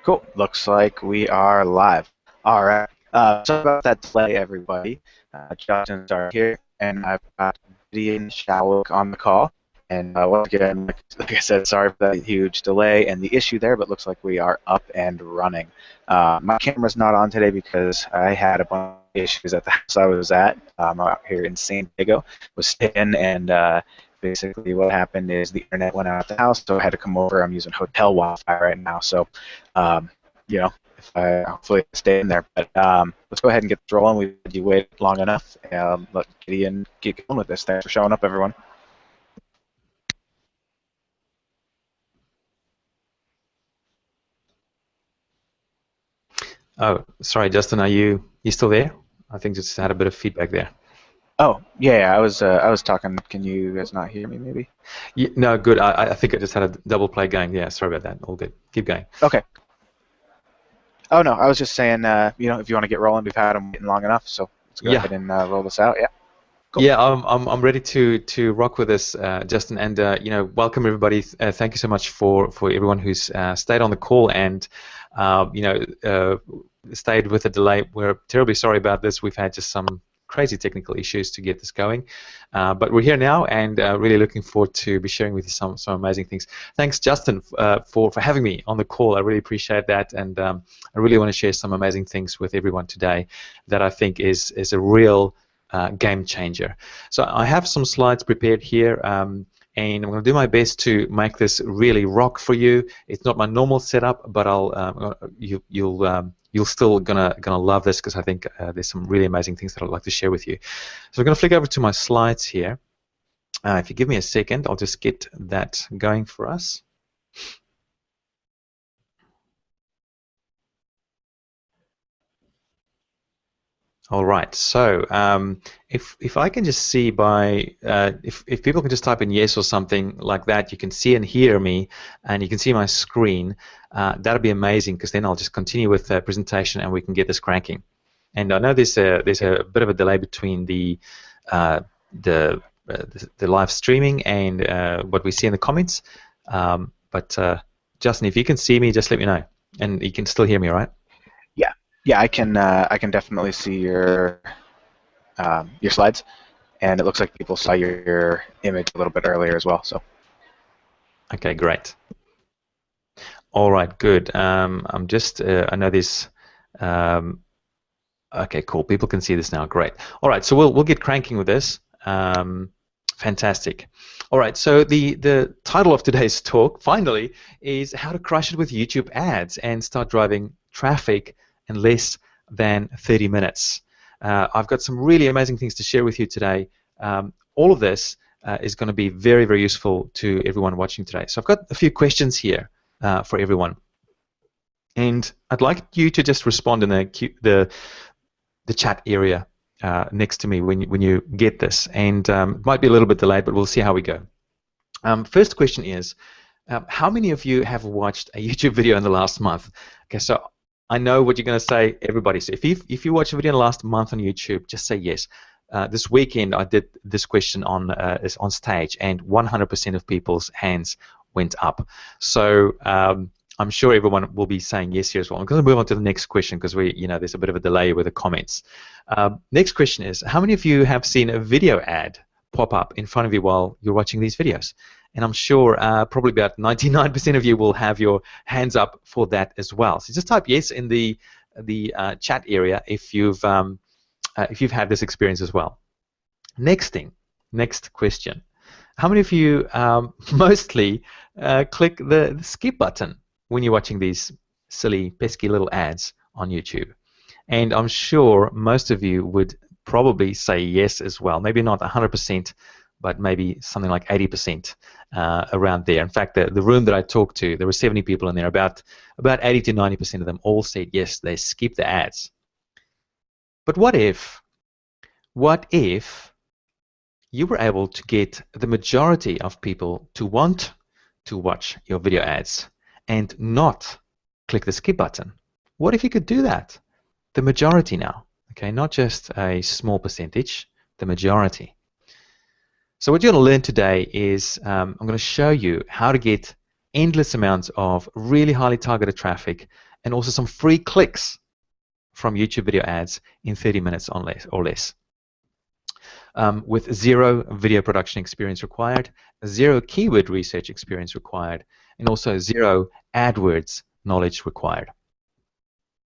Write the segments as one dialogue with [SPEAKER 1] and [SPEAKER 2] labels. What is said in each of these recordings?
[SPEAKER 1] Cool. Looks like we are live. All right. Sorry about that delay, everybody. Justin started here, and I've got Gideon Shawik on the call. And once again, like I said, sorry for that huge delay and the issue there, but looks like we are up and running. My camera's not on today because I had a bunch of issues at the house I was at. Out here in San Diego, was staying, and basically what happened is the internet went out at the house, so I had to come over. I'm using hotel Wi-Fi right now, so um, you know, if I hopefully stay in there. But let's go ahead and get this rolling. We you wait long enough. Let Gideon get going with this. Thanks for showing up, everyone.
[SPEAKER 2] Oh, sorry, Justin, are you still there? I think just had a bit of feedback there.
[SPEAKER 1] Oh yeah, I was talking. Can you guys not hear me? Maybe.
[SPEAKER 2] No, good. I think I just had a double play going. Yeah, sorry about that. All good. Keep going.
[SPEAKER 1] Okay. Oh no, I was just saying. If you want to get rolling, we've had them waiting long enough, so let's go
[SPEAKER 2] Yeah,
[SPEAKER 1] ahead and roll this out. Yeah. Cool.
[SPEAKER 2] yeah. I'm ready to rock with this, Justin. And welcome everybody. Thank you so much for everyone who's stayed on the call and stayed with the delay. We're terribly sorry about this. We've had just some crazy technical issues to get this going, but we're here now and really looking forward to be sharing with you some amazing things. Thanks, Justin, for having me on the call. I really appreciate that, and I really want to share some amazing things with everyone today that I think is a real game changer. So I have some slides prepared here. And I'm going to do my best to make this really rock for you. It's not my normal setup, but you'll still gonna love this because I think there's some really amazing things that I'd like to share with you. So I'm going to flick over to my slides here. If you give me a second, I'll just get that going for us. All right. So if I can just see by if people can just type in yes or something like that, you can see and hear me, and you can see my screen. That'll be amazing because then I'll just continue with the presentation and we can get this cranking. And I know there's a bit of a delay between the live streaming and what we see in the comments. But Justin, if you can see me, just let me know, and you can still hear me, right?
[SPEAKER 1] Yeah. Yeah, I can. I can definitely see your slides, and it looks like people saw your image a little bit earlier as well. So.
[SPEAKER 2] Okay, great. All right, good. I'm just. I know this. Okay, cool. People can see this now. Great. All right, so we'll get cranking with this. Fantastic. All right, so the title of today's talk, finally, is how to crush it with YouTube ads and start driving traffic in less than 30 minutes. I've got some really amazing things to share with you today. All of this is going to be very, very useful to everyone watching today. So I've got a few questions here for everyone. And I'd like you to just respond in the chat area next to me when you get this. And it might be a little bit delayed, but we'll see how we go. First question is, how many of you have watched a YouTube video in the last month? Okay, so I know what you're going to say, everybody. So if you watched a video in the last month on YouTube, just say yes. This weekend I did this question on stage, and 100% of people's hands went up. So I'm sure everyone will be saying yes here as well. I'm going to move on to the next question because there's a bit of a delay with the comments. Next question is, how many of you have seen a video ad pop up in front of you while you're watching these videos? And I'm sure probably about 99% of you will have your hands up for that as well. So just type yes in the chat area if you've had this experience as well. Next question. How many of you mostly click the skip button when you're watching these silly, pesky little ads on YouTube? And I'm sure most of you would probably say yes as well. Maybe not 100%, but maybe something like 80% around there. In fact, the room that I talked to, there were 70 people in there. About 80 to 90% of them all said yes, they skip the ads. But what if you were able to get the majority of people to want to watch your video ads and not click the skip button? What if you could do that? The majority now, okay, not just a small percentage, the majority. So what you're going to learn today is I'm going to show you how to get endless amounts of really highly targeted traffic and also some free clicks from YouTube video ads in 30 minutes or less. With zero video production experience required, zero keyword research experience required, and also zero AdWords knowledge required.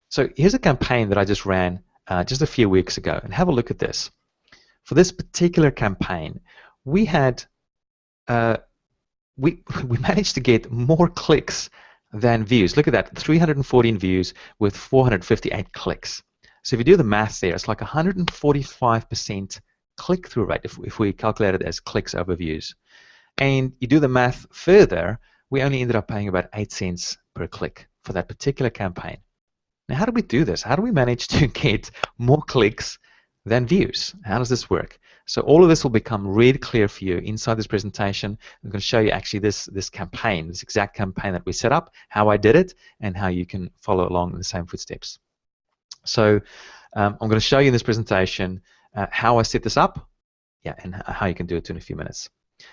[SPEAKER 2] So here's a campaign that I just ran just a few weeks ago, and have a look at this. For this particular campaign, we had we managed to get more clicks than views. Look at that, 314 views with 458 clicks. So if you do the math there, it's like 145% click-through rate if we calculate it as clicks over views. And you do the math further, we only ended up paying about 8 cents per click for that particular campaign. Now, how do we do this? How do we manage to get more clicks than views? How does this work? So all of this will become really clear for you inside this presentation. I'm going to show you actually this campaign, this exact campaign that we set up, how I did it, and how you can follow along in the same footsteps. So I'm going to show you in this presentation how I set this up, and how you can do it in a few minutes.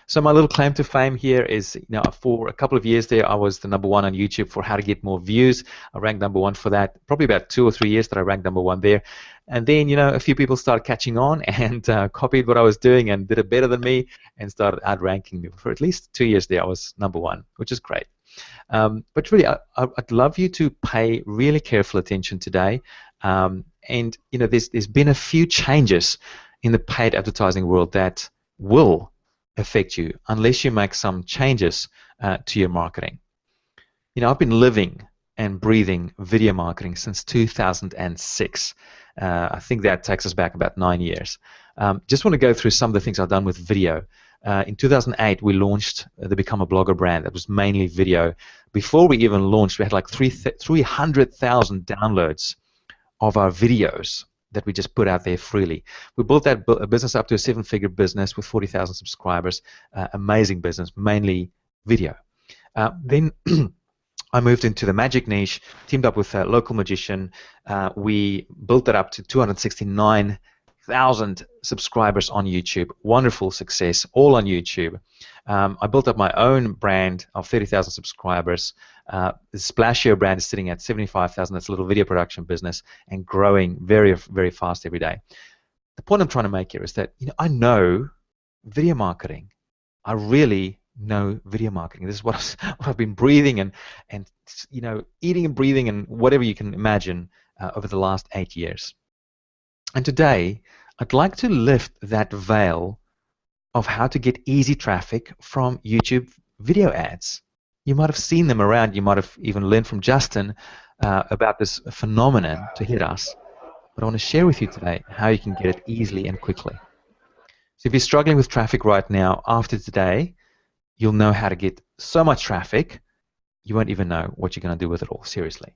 [SPEAKER 2] So my little claim to fame here is, for a couple of years there, I was the #1 on YouTube for how to get more views. I ranked #1 for that. Probably about 2 or 3 years that I ranked #1 there. And then, a few people started catching on and copied what I was doing and did it better than me and started outranking me. For at least 2 years there, I was #1, which is great. But really, I'd love you to pay really careful attention today. And there's been a few changes in the paid advertising world that will affect you unless you make some changes to your marketing. I've been living and breathing video marketing since 2006. I think that takes us back about 9 years. Just want to go through some of the things I've done with video. In 2008, we launched the Become a Blogger brand that was mainly video. Before we even launched, we had like 300,000 downloads of our videos that we just put out there freely. We built that business up to a 7-figure business with 40,000 subscribers. Amazing business, mainly video. Then I moved into the magic niche, teamed up with a local magician. We built that up to 269,000 subscribers on YouTube. Wonderful success, all on YouTube. I built up my own brand of 30,000 subscribers. The Splashio brand is sitting at 75,000. That's a little video production business and growing very, very fast every day. The point I'm trying to make here is that I know video marketing. I really know video marketing. This is what I've been breathing and eating and breathing and whatever you can imagine over the last 8 years. And today, I'd like to lift that veil of how to get easy traffic from YouTube video ads. You might have seen them around. You might have even learned from Justin about this phenomenon to hit us. But I want to share with you today how you can get it easily and quickly. So if you're struggling with traffic right now, after today, you'll know how to get so much traffic, you won't even know what you're going to do with it all, seriously.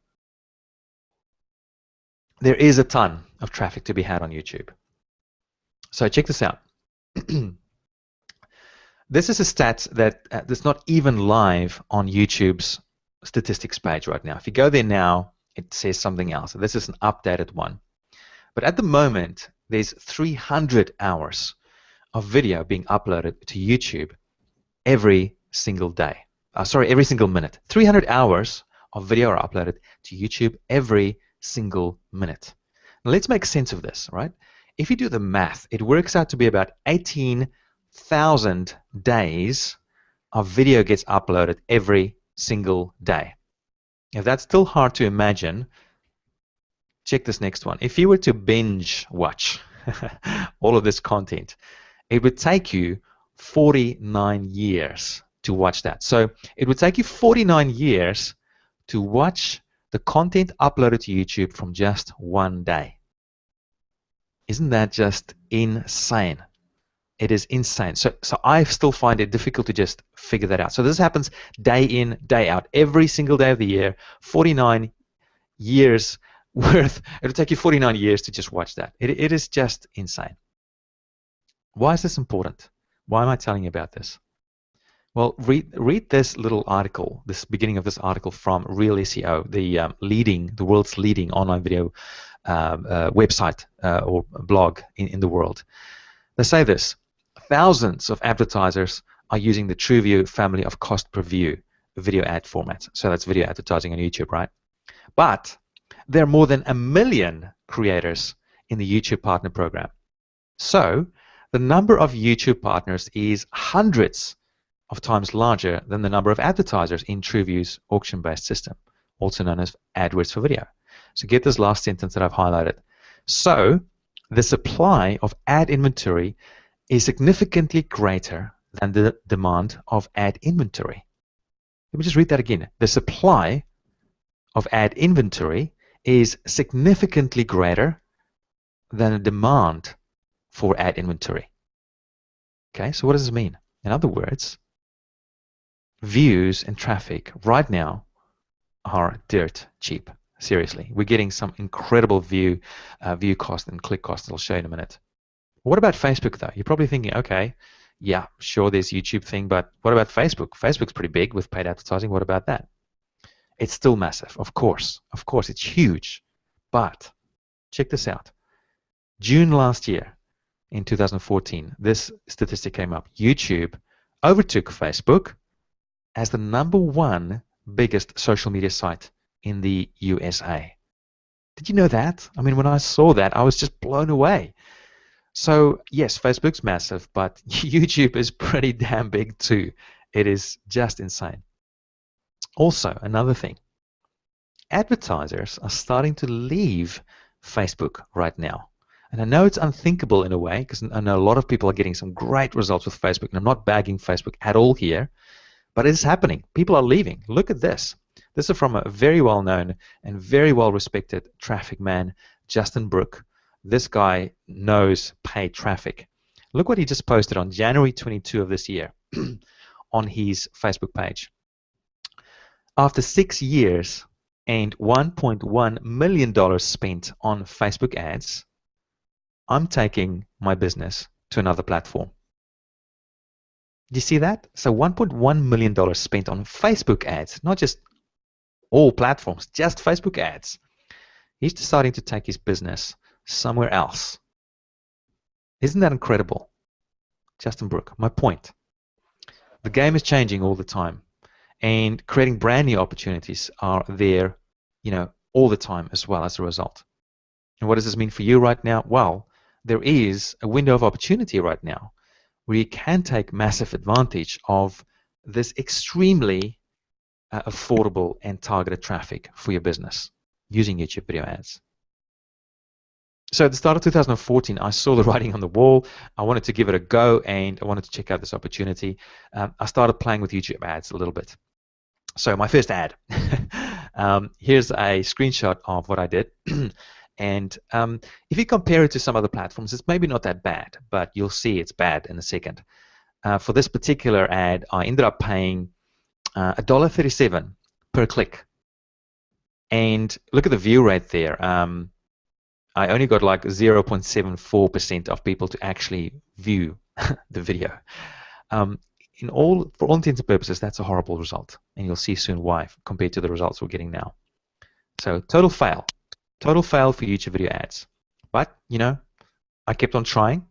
[SPEAKER 2] There is a ton of traffic to be had on YouTube. So check this out. This is a stat that's not even live on YouTube's statistics page right now. If you go there now, it says something else. This is an updated one. But at the moment, there's 300 hours of video being uploaded to YouTube every single day. Every single minute. 300 hours of video are uploaded to YouTube every single minute. Now let's make sense of this, right? If you do the math, it works out to be about 18,000 days of video gets uploaded every single day. If that's still hard to imagine, check this next one. If you were to binge watch all of this content, it would take you 49 years to watch that. So it would take you 49 years to watch the content uploaded to YouTube from just one day. Isn't that just insane? It is insane. So I still find it difficult to just figure that out. So this happens day in, day out, every single day of the year, 49 years worth. It'll take you 49 years to just watch that. It is just insane. Why is this important? Why am I telling you about this? Well, read this little article, this beginning of this article from Real SEO, the world's leading online video website or blog in the world. They say this: thousands of advertisers are using the TrueView family of cost per view video ad formats. So that's video advertising on YouTube, right? But there are more than 1 million creators in the YouTube Partner Program. So the number of YouTube partners is hundreds of times larger than the number of advertisers in TrueView's auction-based system, also known as AdWords for video. So get this last sentence that I've highlighted. So the supply of ad inventory is significantly greater than the demand of ad inventory. Let me just read that again. The supply of ad inventory is significantly greater than the demand for ad inventory. Okay, so what does this mean? In other words, views and traffic right now are dirt cheap. Seriously, we're getting some incredible view cost and click cost. I'll show you in a minute. What about Facebook though? You're probably thinking, okay, yeah, sure, there's YouTube thing, but what about Facebook? Facebook's pretty big with paid advertising. What about that? It's still massive, of course. Of course, it's huge. But check this out. June last year, in 2014, this statistic came up. YouTube overtook Facebook as the #1 biggest social media site in the USA. Did you know that? I mean, when I saw that, I was just blown away. So yes, Facebook's massive, but YouTube is pretty damn big too. It is just insane. Also, another thing, advertisers are starting to leave Facebook right now. And I know it's unthinkable in a way, because I know a lot of people are getting some great results with Facebook, and I'm not bagging Facebook at all here, but it is happening. People are leaving. Look at this. This is from a very well-known and very well-respected traffic man, Justin Brook. This guy knows paid traffic. Look what he just posted on January 22 of this year on his Facebook page. After 6 years and $1.1 million spent on Facebook ads, I'm taking my business to another platform. Do you see that? So $1.1 million spent on Facebook ads, not just all platforms, just Facebook ads. He's deciding to take his business somewhere else. Isn't that incredible? Justin Brook, my point. The game is changing all the time, and creating brand new opportunities are there, all the time as well as a result. And what does this mean for you right now? Well, there is a window of opportunity right now where you can take massive advantage of this extremely affordable and targeted traffic for your business using YouTube video ads. So at the start of 2014, I saw the writing on the wall. I wanted to give it a go, and I wanted to check out this opportunity. I started playing with YouTube ads a little bit. So my first ad. Here's a screenshot of what I did. And if you compare it to some other platforms, it's maybe not that bad, but you'll see it's bad in a second. For this particular ad, I ended up paying $1.37 per click. And look at the view rate there. I only got like 0.74% of people to actually view the video. For all intents and purposes, that's a horrible result. And you'll see soon why compared to the results we're getting now. So total fail. Total fail for YouTube video ads. But, I kept on trying.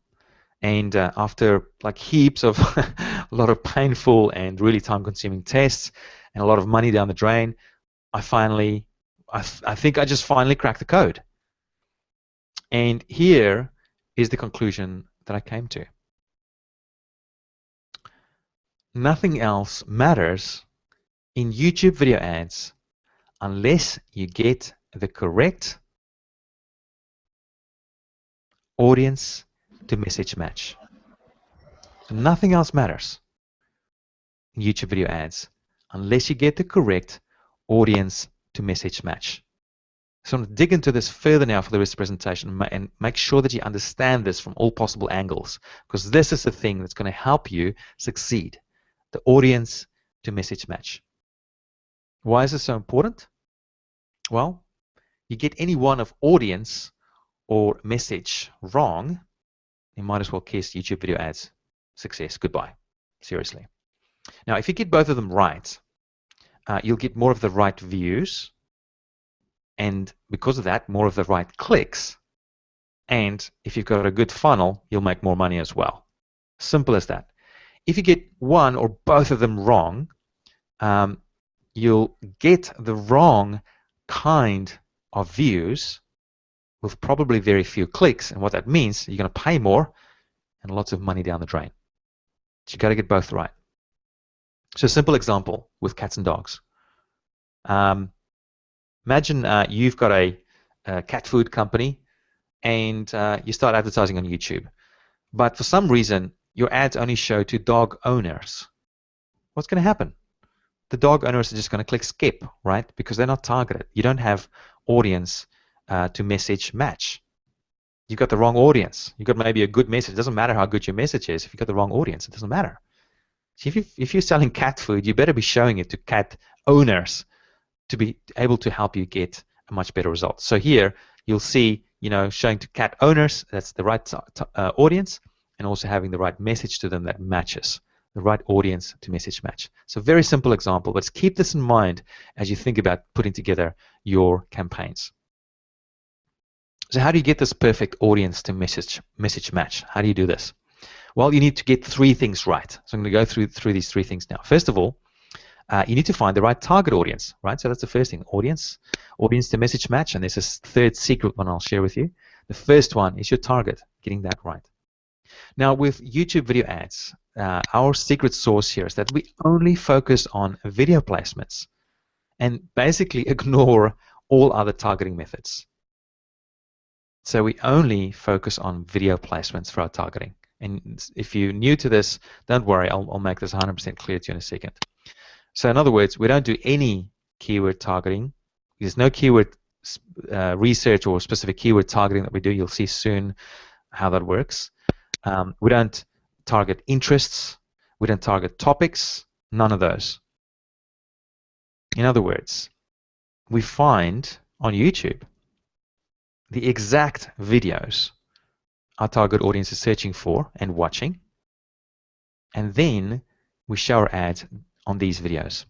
[SPEAKER 2] And after like heaps of a lot of painful and really time-consuming tests and a lot of money down the drain, I think I just finally cracked the code. And here is the conclusion that I came to. Nothing else matters in YouTube video ads unless you get the correct audience to message match. So nothing else matters in YouTube video ads unless you get the correct audience to message match. So I'm going to dig into this further now for the rest of the presentation and make sure that you understand this from all possible angles, because this is the thing that's going to help you succeed, the audience to message match. Why is this so important? Well, you get any one of audience or message wrong, you might as well kiss YouTube video ads success. Goodbye. Seriously. Now, if you get both of them right, you'll get more of the right views, and because of that, more of the right clicks. And if you've got a good funnel, you'll make more money as well. Simple as that. If you get one or both of them wrong, you'll get the wrong kind of views with probably very few clicks. And what that means, you're going to pay more and lots of money down the drain. So you got to get both right. So a simple example with cats and dogs. Imagine you've got a cat food company and you start advertising on YouTube. But for some reason, your ads only show to dog owners. What's going to happen? The dog owners are just going to click skip, right? Because they're not targeted. You don't have audience to message match. You've got the wrong audience. You've got maybe a good message. It doesn't matter how good your message is. If you've got the wrong audience, it doesn't matter. So if you're selling cat food, you better be showing it to cat owners to be able to help you get a much better result. So here you'll see, showing to cat owners, that's the right audience, and also having the right message to them that matches, the right audience to message match. So very simple example, but keep this in mind as you think about putting together your campaigns. So how do you get this perfect audience to message match? How do you do this? Well, you need to get three things right. So I'm going to go through these three things now. First of all, you need to find the right target audience, right? So that's the first thing, audience to message match. And there's this third secret one I'll share with you. The first one is your target, getting that right. Now, with YouTube video ads, our secret sauce here is that we only focus on video placements and basically ignore all other targeting methods. So we only focus on video placements for our targeting. And if you're new to this, don't worry, I'll make this 100% clear to you in a second. So in other words, we don't do any keyword targeting. There's no keyword research or specific keyword targeting that we do. You'll see soon how that works. We don't target interests. We don't target topics. None of those. In other words, we find on YouTube the exact videos our target audience is searching for and watching, and then we show our ads on these videos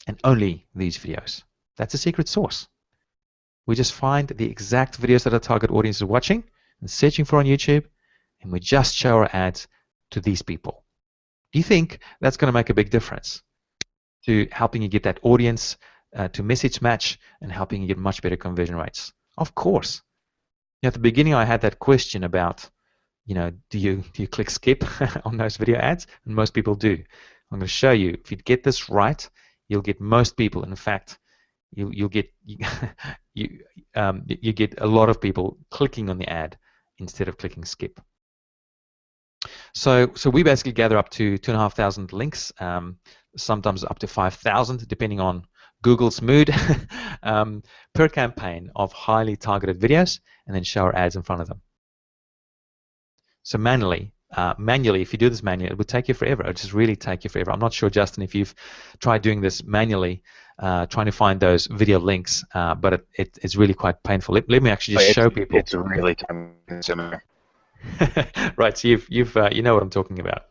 [SPEAKER 2] and only these videos. That's a secret sauce. We just find the exact videos that our target audience is watching and searching for on YouTube, and we just show our ads to these people. Do you think that's going to make a big difference to helping you get that audience to message match and helping you get much better conversion rates? Of course. At the beginning, I had that question about, do you click skip on those video ads? And most people do. I'm going to show you. If you get this right, you'll get most people. In fact, you get a lot of people clicking on the ad instead of clicking skip. So we basically gather up to 2,500 links, sometimes up to 5,000, depending on Google's mood, per campaign of highly targeted videos, and then show our ads in front of them. So manually, if you do this manually, it would take you forever. It would just really take you forever. I'm not sure, Justin, if you've tried doing this manually, trying to find those video links, but it's really quite painful. Let me actually just show people.
[SPEAKER 1] It's really time-consuming.
[SPEAKER 2] Right, so you know what I'm talking about.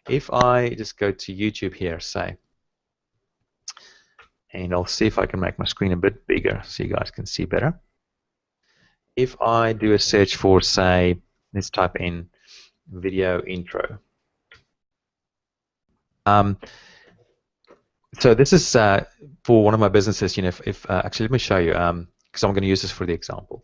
[SPEAKER 2] If I just go to YouTube here, say, and I'll see if I can make my screen a bit bigger so you guys can see better. If I do a search for, say, let's type in video intro. So this is for one of my businesses. Actually, let me show you, because I'm going to use this for the example.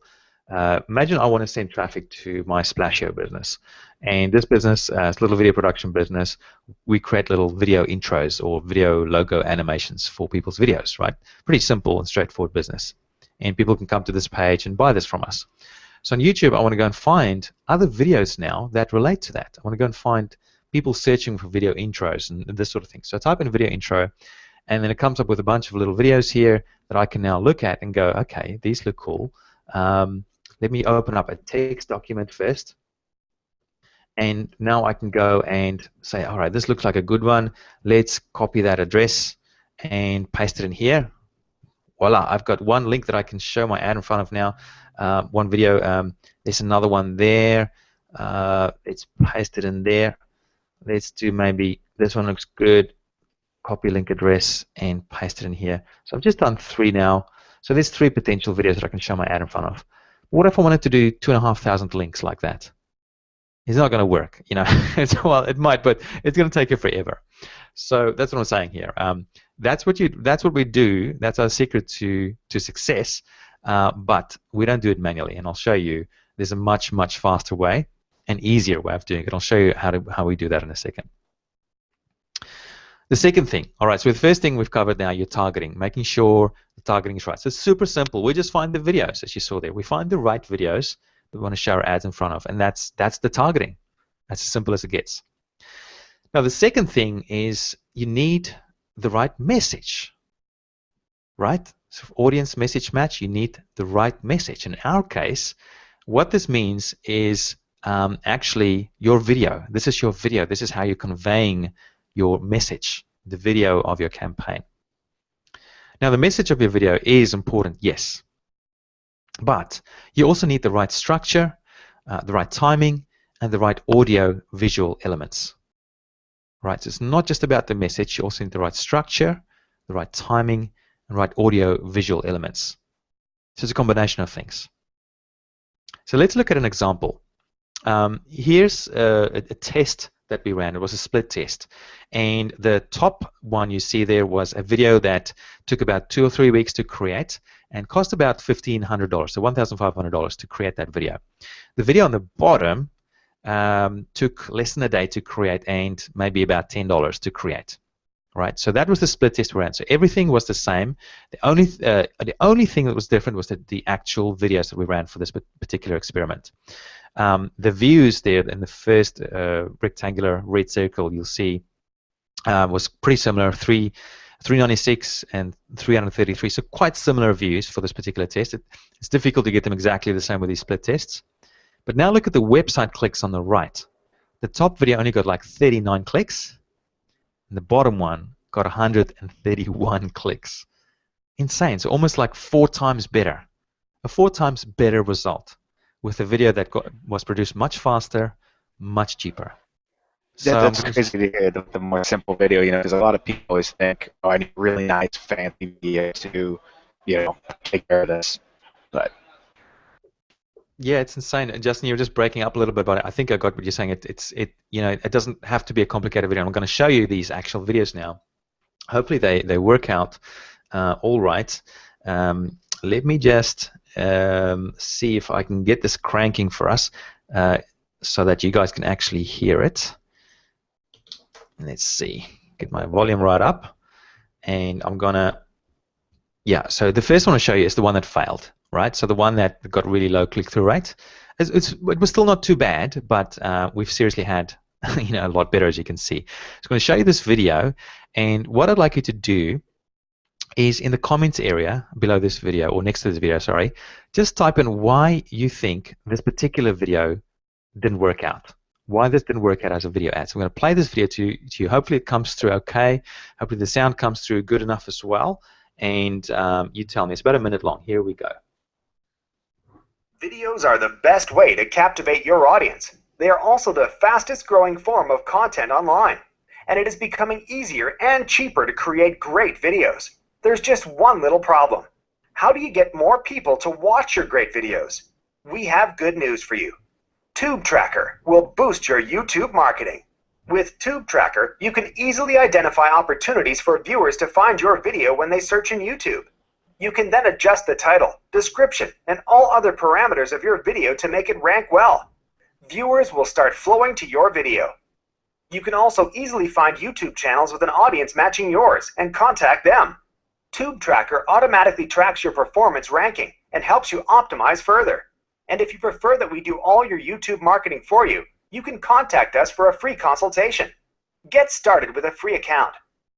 [SPEAKER 2] Imagine I want to send traffic to my Splashio business, and this business, it's a little video production business. We create little video intros or video logo animations for people's videos, right? Pretty simple and straightforward business, and people can come to this page and buy this from us. So on YouTube, I want to go and find other videos now that relate to that. I want to go and find people searching for video intros and this sort of thing. So I type in video intro, and then it comes up with a bunch of little videos here that I can now look at and go, okay, these look cool. Let me open up a text document first. And now I can go and say, all right, this looks like a good one. Let's copy that address and paste it in here. Voila, I've got one link that I can show my ad in front of now. One video, there's another one there. Let's paste it in there. Let's do maybe, this one looks good. Copy link address and paste it in here. So I've just done 3 now. So there's 3 potential videos that I can show my ad in front of. What if I wanted to do 2,500 links like that? It's not going to work, Well, it might, but it's going to take you forever. So that's what I'm saying here. That's what we do. That's our secret to success. But we don't do it manually, and I'll show you. There's a much faster way, an easier way of doing it. I'll show you how we do that in a second. The second thing, all right, so the first thing we've covered now, your targeting, making sure the targeting is right. So it's super simple. We just find the videos, as you saw there. We find the right videos that we want to show our ads in front of, and that's the targeting. That's as simple as it gets. Now, the second thing is you need the right message, right? So for audience message match, you need the right message. In our case, what this means is actually your video. This is your video. This is how you're conveying your message, the video of your campaign. Now, the message of your video is important, yes, but you also need the right structure, the right timing, and the right audio visual elements. Right, so it's not just about the message, you also need the right structure, the right timing, and right audio visual elements. So it's a combination of things. So let's look at an example. Here's a test that we ran. It was a split test. And the top one you see there was a video that took about 2 or 3 weeks to create and cost about $1,500, so $1,500 to create that video. The video on the bottom took less than a day to create and maybe about $10 to create. Right, so that was the split test we ran. So everything was the same. The only thing that was different was the actual videos that we ran for this particular experiment. The views there in the first rectangular red circle you'll see was pretty similar, 396 and 333, so quite similar views for this particular test. It's difficult to get them exactly the same with these split tests. But now look at the website clicks on the right. The top video only got like 39 clicks, and the bottom one got 131 clicks. Insane. So almost like 4 times better. A 4 times better result with a video that was produced much faster, much cheaper. So
[SPEAKER 1] That's crazy to hear, the more simple video, because a lot of people always think, oh, I need really nice, fancy video to, take care of this. But
[SPEAKER 2] yeah, it's insane. Justin, you're just breaking up a little bit, but I think I got what you're saying. It doesn't have to be a complicated video. I'm going to show you these actual videos now. Hopefully they work out all right. Let me just see if I can get this cranking for us so that you guys can actually hear it. Let's see. Get my volume right up. And I'm going to, so the first one to show you is the one that failed. Right, so the one that got really low click-through rate, it was still not too bad, but we've seriously had a lot better, as you can see. So I'm going to show you this video, and what I'd like you to do is in the comments area below this video, or next to this video, sorry, just type in why you think this particular video didn't work out. Why this didn't work out as a video ad. So I'm going to play this video to you. Hopefully it comes through okay. Hopefully the sound comes through good enough as well. And you tell me. It's about a minute long. Here we go.
[SPEAKER 3] Videos are the best way to captivate your audience. They are also the fastest growing form of content online, and it is becoming easier and cheaper to create great videos. There's just one little problem. How do you get more people to watch your great videos? We have good news for you. Tube Tracker will boost your YouTube marketing. With Tube Tracker, you can easily identify opportunities for viewers to find your video when they search in YouTube. You can then adjust the title, description, and all other parameters of your video to make it rank well. Viewers will start flowing to your video. You can also easily find YouTube channels with an audience matching yours and contact them. Tube Tracker automatically tracks your performance ranking and helps you optimize further. And if you prefer that we do all your YouTube marketing for you, you can contact us for a free consultation. Get started with a free account.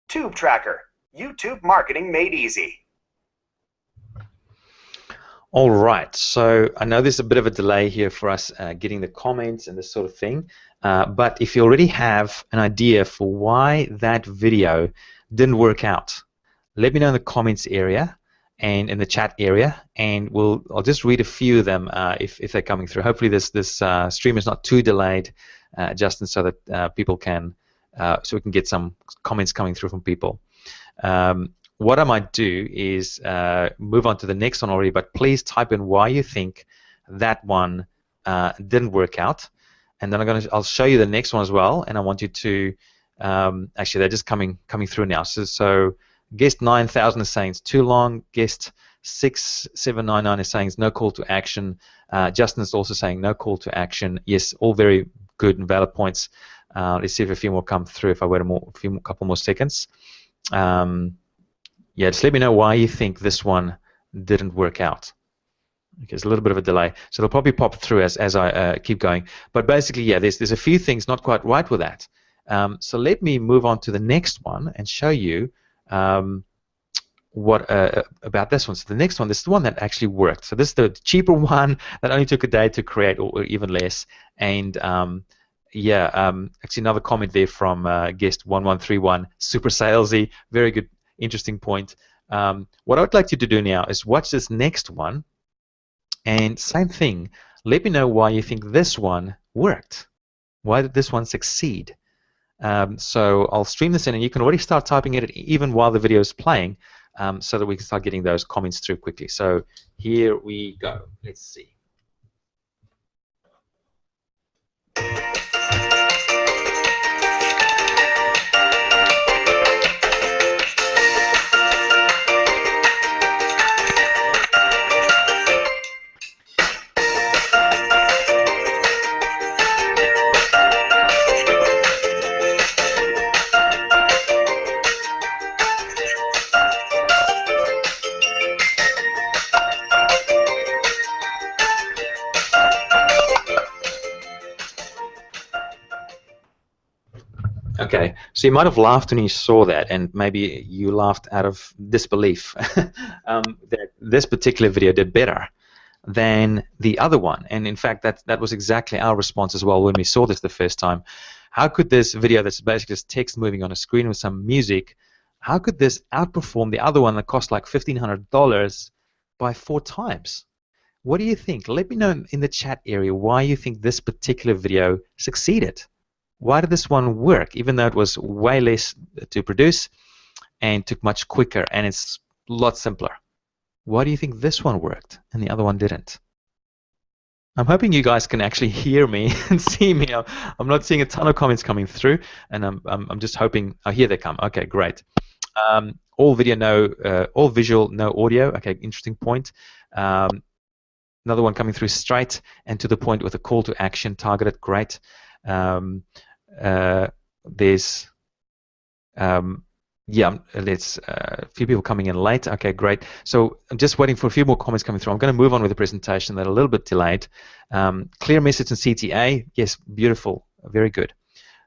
[SPEAKER 3] Tube Tracker, YouTube marketing made easy.
[SPEAKER 2] All right, so I know there's a bit of a delay here for us getting the comments and this sort of thing, but if you already have an idea for why that video didn't work out, let me know in the comments area and in the chat area, and I'll just read a few of them if they're coming through. Hopefully this stream is not too delayed, Justin, so that people can, so we can get some comments coming through from people. What I might do is move on to the next one already, but please type in why you think that one didn't work out, and then I'll show you the next one as well. And I want you to actually they're just coming through now. So Guest 9000 is saying it's too long. Guest 6799 is saying it's no call to action. Justin is also saying no call to action. Yes, all very good and valid points. Let's see if a few more come through. If I wait a couple more seconds. Yeah, just let me know why you think this one didn't work out. Okay, there's a little bit of a delay, so they'll probably pop through as I keep going. But basically, yeah, there's a few things not quite right with that. So let me move on to the next one and show you what about this one. So the next one, this is the one that actually worked. So this is the cheaper one that only took a day to create, or even less. And yeah, actually another comment there from guest 1131, super salesy, very good, interesting point. What I would like you to do now is watch this next one, and same thing. Let me know why you think this one worked. Why did this one succeed? So I'll stream this in, and you can already start typing it even while the video is playing, so that we can start getting those comments through quickly. So here we go. Let's see. Okay, so you might have laughed when you saw that, and maybe you laughed out of disbelief that this particular video did better than the other one. And in fact, that was exactly our response as well when we saw this the first time. How could this video that's basically just text moving on a screen with some music, how could this outperform the other one that cost like $1,500 by 4 times? What do you think? Let me know in the chat area why you think this particular video succeeded. Why did this one work, even though it was way less to produce and took much quicker, and it's a lot simpler? Why do you think this one worked and the other one didn't? I'm hoping you guys can actually hear me and see me. I'm not seeing a ton of comments coming through, and I'm just hoping. Oh, here they come. Okay, great. All video, all visual, no audio. Okay, interesting point. Another one coming through straight and to the point with a call to action, targeted. Great. There's yeah, there's a few people coming in late. Okay, great. So I'm just waiting for a few more comments coming through. I'm going to move on with the presentation. They're a little bit delayed. Clear message and CTA. Yes, beautiful. Very good.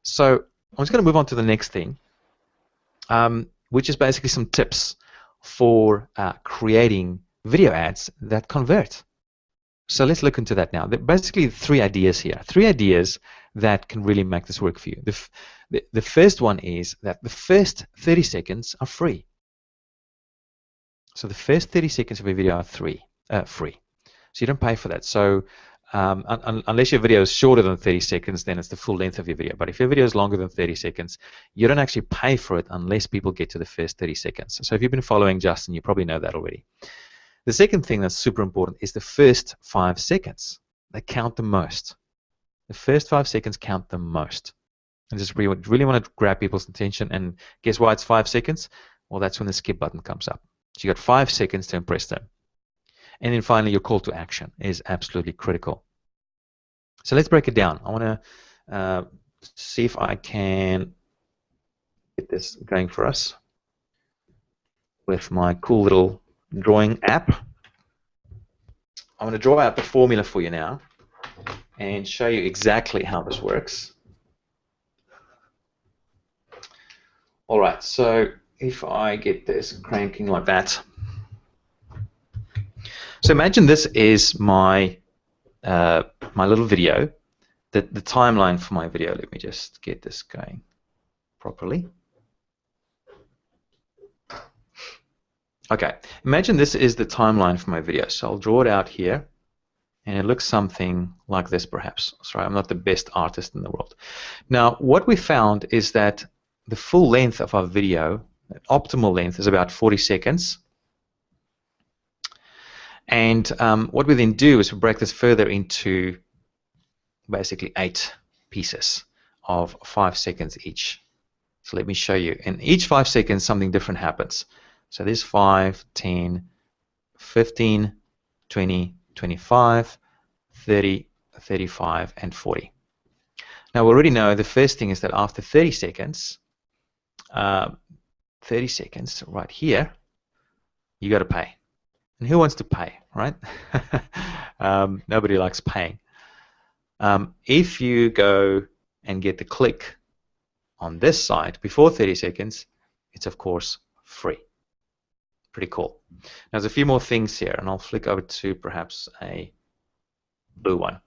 [SPEAKER 2] So I'm just going to move on to the next thing, which is basically some tips for creating video ads that convert. So let's look into that now. There are basically 3 ideas here. 3 ideas that can really make this work for you. The first one is that the first 30 seconds are free. So the first 30 seconds of a video are free. So you don't pay for that. So unless your video is shorter than 30 seconds, then it's the full length of your video. But if your video is longer than 30 seconds, you don't actually pay for it unless people get to the first 30 seconds. So if you've been following Justin, you probably know that already. The second thing that's super important is the first 5 seconds. They count the most. The first 5 seconds count the most. And just really want to grab people's attention. And guess why it's 5 seconds? Well, that's when the skip button comes up. So you got 5 seconds to impress them. And then finally, your call to action is absolutely critical. So let's break it down. I want to see if I can get this going for us with my cool little drawing app. I'm going to draw out the formula for you now and show you exactly how this works. Alright, so if I get this cranking like that. So imagine this is my my little video, the timeline for my video. Let me just get this going properly. Okay, imagine this is the timeline for my video. So I'll draw it out here, and it looks something like this perhaps. Sorry, I'm not the best artist in the world. Now, what we found is that the full length of our video, optimal length, is about 40 seconds. And what we then do is we break this further into basically 8 pieces of 5 seconds each. So let me show you. In each 5 seconds, something different happens. So there's 5, 10, 15, 20, 25, 30, 35, and 40. Now we already know the first thing is that after 30 seconds, 30 seconds right here, you got to pay. And who wants to pay, right? Nobody likes paying. If you go and get the click on this side before 30 seconds, it's of course free. Pretty cool. Now, there's a few more things here, and I'll flick over to perhaps a blue one.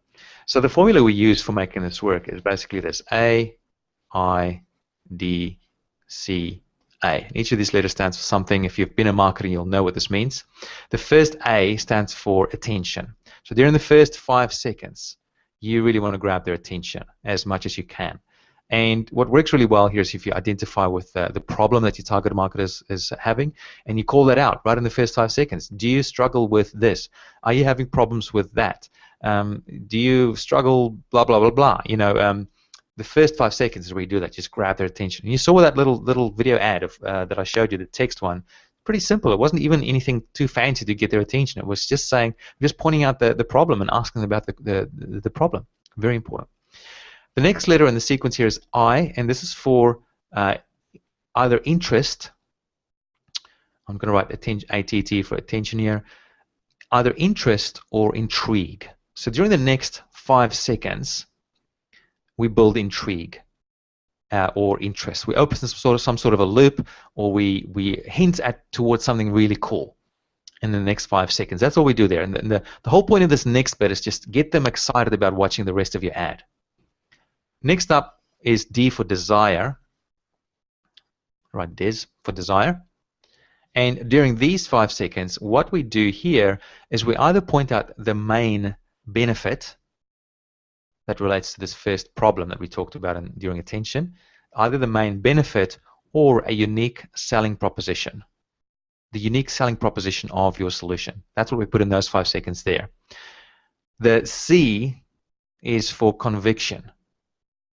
[SPEAKER 2] So the formula we use for making this work is basically this: A, I, D, C, A. And each of these letters stands for something. If you've been in marketing, you'll know what this means. The first A stands for attention. So during the first 5 seconds, you really want to grab their attention as much as you can. And what works really well here is if you identify with the problem that your target market is having, and you call that out right in the first 5 seconds. Do you struggle with this? Are you having problems with that? Do you struggle, blah, blah, blah, blah? You know, the first 5 seconds is where you do that. Just grab their attention. And you saw that little video ad of, that I showed you, the text one. Pretty simple. It wasn't even anything too fancy to get their attention. It was just saying, just pointing out the problem and asking them about the problem. Very important. The next letter in the sequence here is I, and this is for either interest. I'm going to write ATT for attention here. Either interest or intrigue. So during the next 5 seconds, we build intrigue or interest. We open some sort of a loop, or we hint towards something really cool in the next 5 seconds. That's all we do there. And the whole point of this next bit is just get them excited about watching the rest of your ad. Next up is D for desire. Right, Des for desire. And during these 5 seconds, what we do here is we either point out the main benefit that relates to this first problem that we talked about during attention, either the main benefit or a unique selling proposition. The unique selling proposition of your solution. That's what we put in those 5 seconds there. The C is for conviction.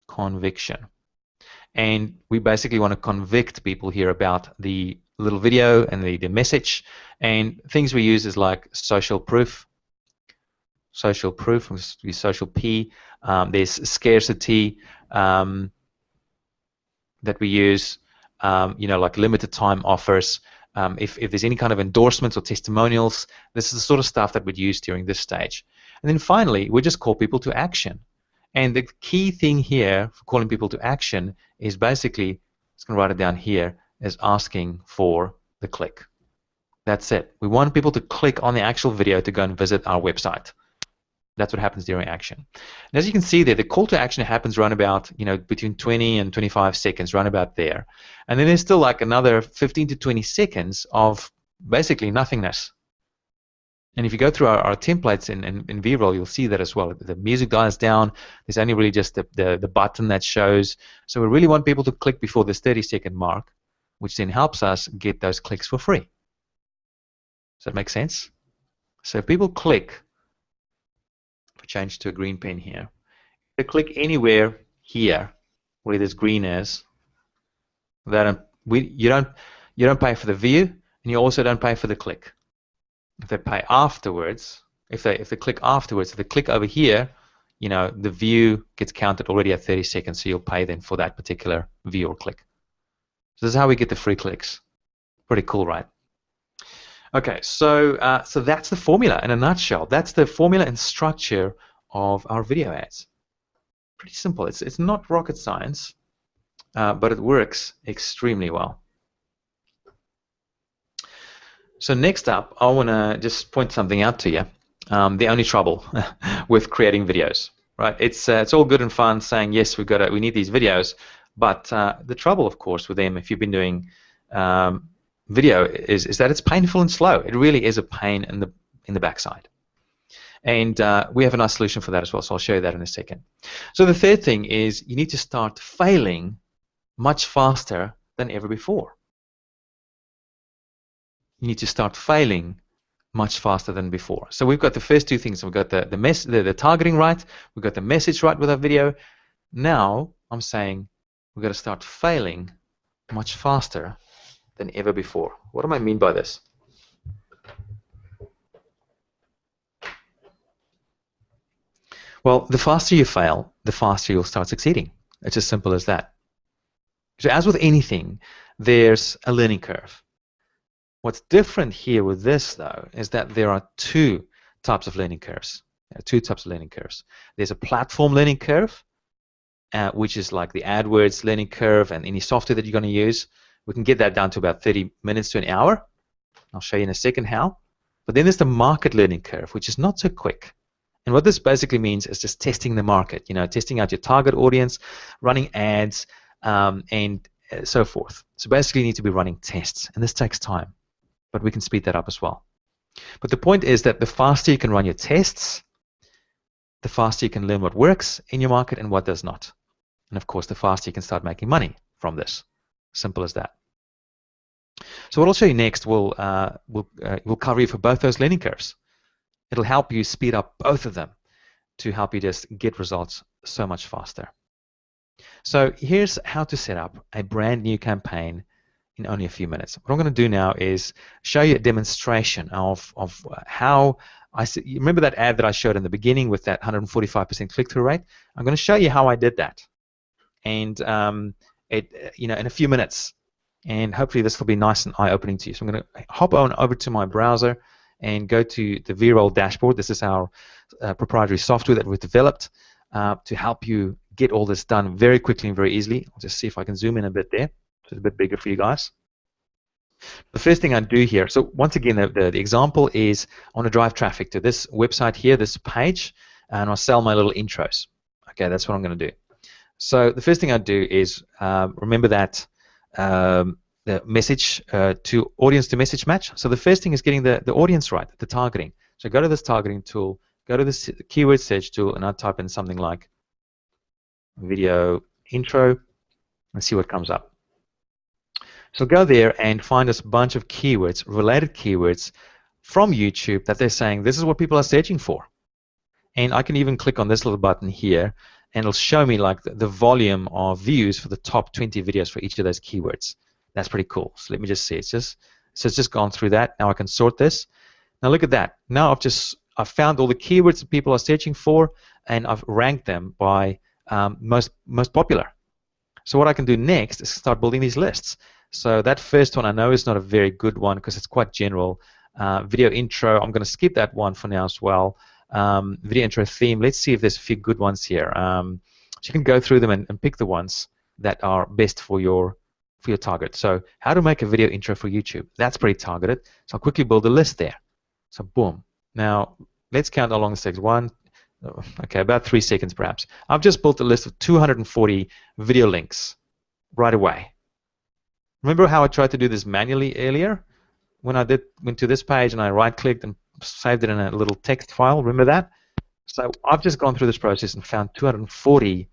[SPEAKER 2] Conviction. And we basically want to convict people here about the little video and the message. And things we use is like social proof. Social proof, we social P. There's scarcity that we use, you know, like limited time offers. If there's any kind of endorsements or testimonials, this is the sort of stuff that we'd use during this stage. And then finally, we just call people to action. And the key thing here for calling people to action is basically, I'm just going to write it down here, is asking for the click. That's it. We want people to click on the actual video to go and visit our website. That's what happens during action. And as you can see there, the call to action happens around about, you know, between 20 and 25 seconds, around about there. And then there's still like another 15 to 20 seconds of basically nothingness. And if you go through our templates in V-Roll, you'll see that as well. The music dies down. There's only really just the button that shows. So we really want people to click before this 30-second mark, which then helps us get those clicks for free. Does that make sense? So if people click, if we change to a green pen here, if they click anywhere here where this green is, you don't pay for the view, and you also don't pay for the click. If they pay afterwards, if they click afterwards, if they click over here, you know, the view gets counted already at 30 seconds, so you'll pay then for that particular view or click. So this is how we get the free clicks. Pretty cool, right? Okay, so that's the formula in a nutshell. That's the formula and structure of our video ads. Pretty simple. It's not rocket science, but it works extremely well. So next up, I want to just point something out to you. The only trouble with creating videos, right? It's all good and fun saying yes, we need these videos, but the trouble, of course, with them, if you've been doing video, is that it's painful and slow. It really is a pain in the backside. And we have a nice solution for that as well. So I'll show you that in a second. So the third thing is you need to start failing much faster than ever before. You need to start failing much faster than before. So we've got the first two things. We've got the targeting right. We've got the message right with our video. Now I'm saying we've got to start failing much faster than ever before. What do I mean by this? Well, the faster you fail, the faster you'll start succeeding. It's as simple as that. So as with anything, there's a learning curve. What's different here with this, though, is that there are two types of learning curves. There are two types of learning curves. There's a platform learning curve, which is like the AdWords learning curve and any software that you're going to use. We can get that down to about 30 minutes to an hour. I'll show you in a second how. But then there's the market learning curve, which is not so quick. And what this basically means is just testing the market, testing out your target audience, running ads, and so forth. So basically you need to be running tests, and this takes time, but we can speed that up as well. But the point is that the faster you can run your tests, the faster you can learn what works in your market and what does not. And of course, the faster you can start making money from this. Simple as that. So what I'll show you next will cover you for both those learning curves. It'll help you speed up both of them to help you just get results so much faster. So here's how to set up a brand new campaign in only a few minutes. What I'm going to do now is show you a demonstration of how you remember that ad that I showed in the beginning with that 145% click-through rate? I'm going to show you how I did that, and in a few minutes, and hopefully this will be nice and eye-opening to you. So I'm going to hop on over to my browser and go to the V-Roll dashboard. This is our proprietary software that we've developed to help you get all this done very quickly and very easily. I'll just see if I can zoom in a bit there. So it's a bit bigger for you guys. The first thing I do here, so once again, the example is I want to drive traffic to this website here, this page, and I'll sell my little intros. Okay, that's what I'm going to do. So the first thing I do is remember that the message to audience to message match. So the first thing is getting the audience right, the targeting. So go to this targeting tool, go to this keyword search tool, and I'll type in something like video intro and see what comes up. So go there and find us a bunch of keywords, related keywords from YouTube that they're saying this is what people are searching for. And I can even click on this little button here and it'll show me like the volume of views for the top 20 videos for each of those keywords. That's pretty cool. So let me just see. It's just gone through that. Now I can sort this. Now look at that. Now I've found all the keywords that people are searching for and I've ranked them by most popular. So what I can do next is start building these lists. So that first one I know is not a very good one because it's quite general. Video intro, I'm going to skip that one for now as well. Video intro theme, let's see if there's a few good ones here. So you can go through them and pick the ones that are best for your target. So how to make a video intro for YouTube. That's pretty targeted. So I'll quickly build a list there. So boom. Now let's count how long this takes. Okay, about 3 seconds perhaps. I've just built a list of 240 video links right away. Remember how I tried to do this manually earlier? When I went to this page and I right-clicked and saved it in a little text file. Remember that? So I've just gone through this process and found 240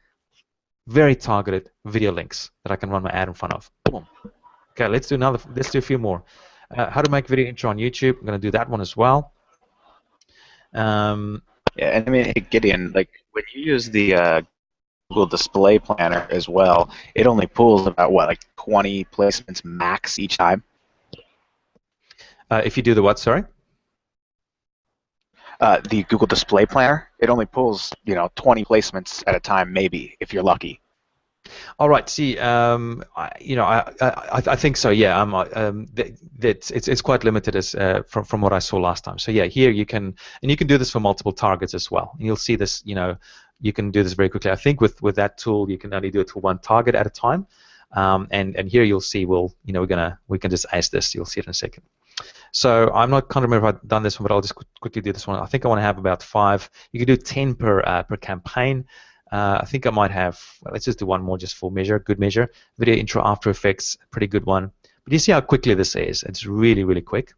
[SPEAKER 2] very targeted video links that I can run my ad in front of. Boom. Okay, let's do a few more. How to make video intro on YouTube. I'm going to do that one as well.
[SPEAKER 1] Yeah, and I mean, Gideon, like when you use the Google Display Planner as well, it only pulls about what, like 20 placements max each time.
[SPEAKER 2] If you do the what? Sorry.
[SPEAKER 1] The Google Display Planner, it only pulls 20 placements at a time, maybe if you're lucky.
[SPEAKER 2] All right. See, I think so. Yeah. It's quite limited as from what I saw last time. So yeah, here you can do this for multiple targets as well. And you'll see this. You can do this very quickly. I think with that tool, you can only do it for one target at a time. And here you'll see we can just ace this. You'll see it in a second. So I'm not can't remember if I've done this one, but I'll just quickly do this one. I think I want to have about 5. You can do 10 per campaign. I think I might have, let's just do one more just for good measure. Video intro, After Effects, pretty good one. But you see how quickly this is. It's really, really quick.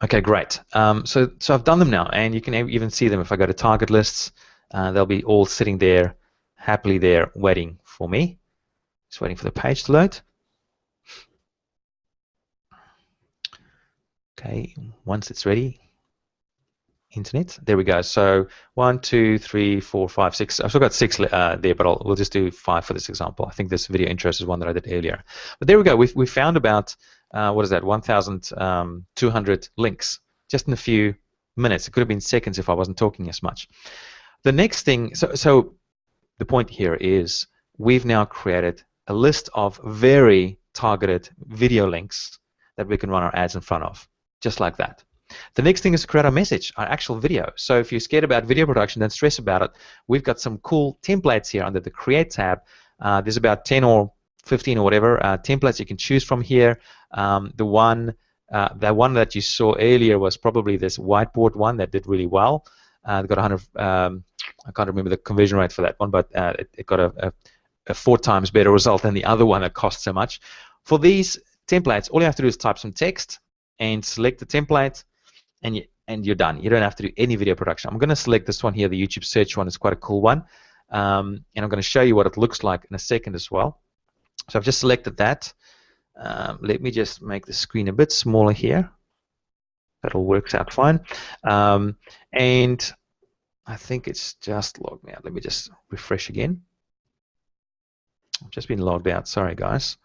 [SPEAKER 2] Okay, great. So I've done them now, and you can even see them if I go to target lists. They'll be all sitting there, happily there, waiting for me. Just waiting for the page to load. Okay, once it's ready, internet. There we go. So 1, 2, 3, 4, 5, 6. I've still got 6 there, but we'll just do 5 for this example. I think this video intros is one that I did earlier. But there we go. We found about what is that? 1,200 links just in a few minutes. It could have been seconds if I wasn't talking as much. The next thing. So the point here is we've now created a list of very targeted video links that we can run our ads in front of, just like that. The next thing is to create our message, our actual video. So if you're scared about video production, don't stress about it. We've got some cool templates here under the Create tab. There's about 10 or 15 or whatever templates you can choose from here. The one that you saw earlier was probably this whiteboard one that did really well. It got 100. I can't remember the conversion rate for that one, but it got a 4 times better result than the other one that cost so much. For these templates, all you have to do is type some text and select the template, and you're done. You don't have to do any video production. I'm going to select this one here, the YouTube search one. It's quite a cool one, and I'm going to show you what it looks like in a second as well. So I've just selected that. Let me just make the screen a bit smaller here. That all works out fine. And I think it's just logged me out. Let me just refresh again. I've just been logged out. Sorry, guys.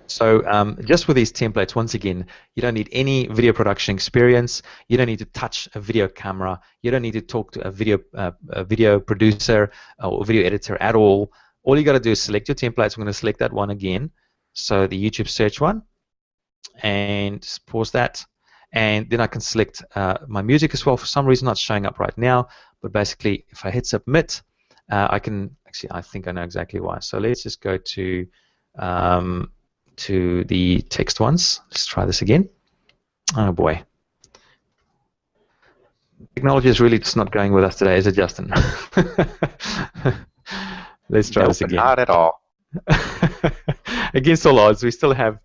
[SPEAKER 2] So just with these templates, once again, you don't need any video production experience. You don't need to touch a video camera. You don't need to talk to a video producer or video editor at all. All you got to do is select your templates. I'm going to select that one again. So the YouTube search one, and just pause that. And then I can select my music as well. For some reason, not showing up right now. But basically, if I hit submit, I can actually. I think I know exactly why. So let's just go to the text ones. Let's try this again. Oh boy. Technology is really just not going with us today, is it, Justin? Let's try this again.
[SPEAKER 1] Not at all.
[SPEAKER 2] Against all odds, we still have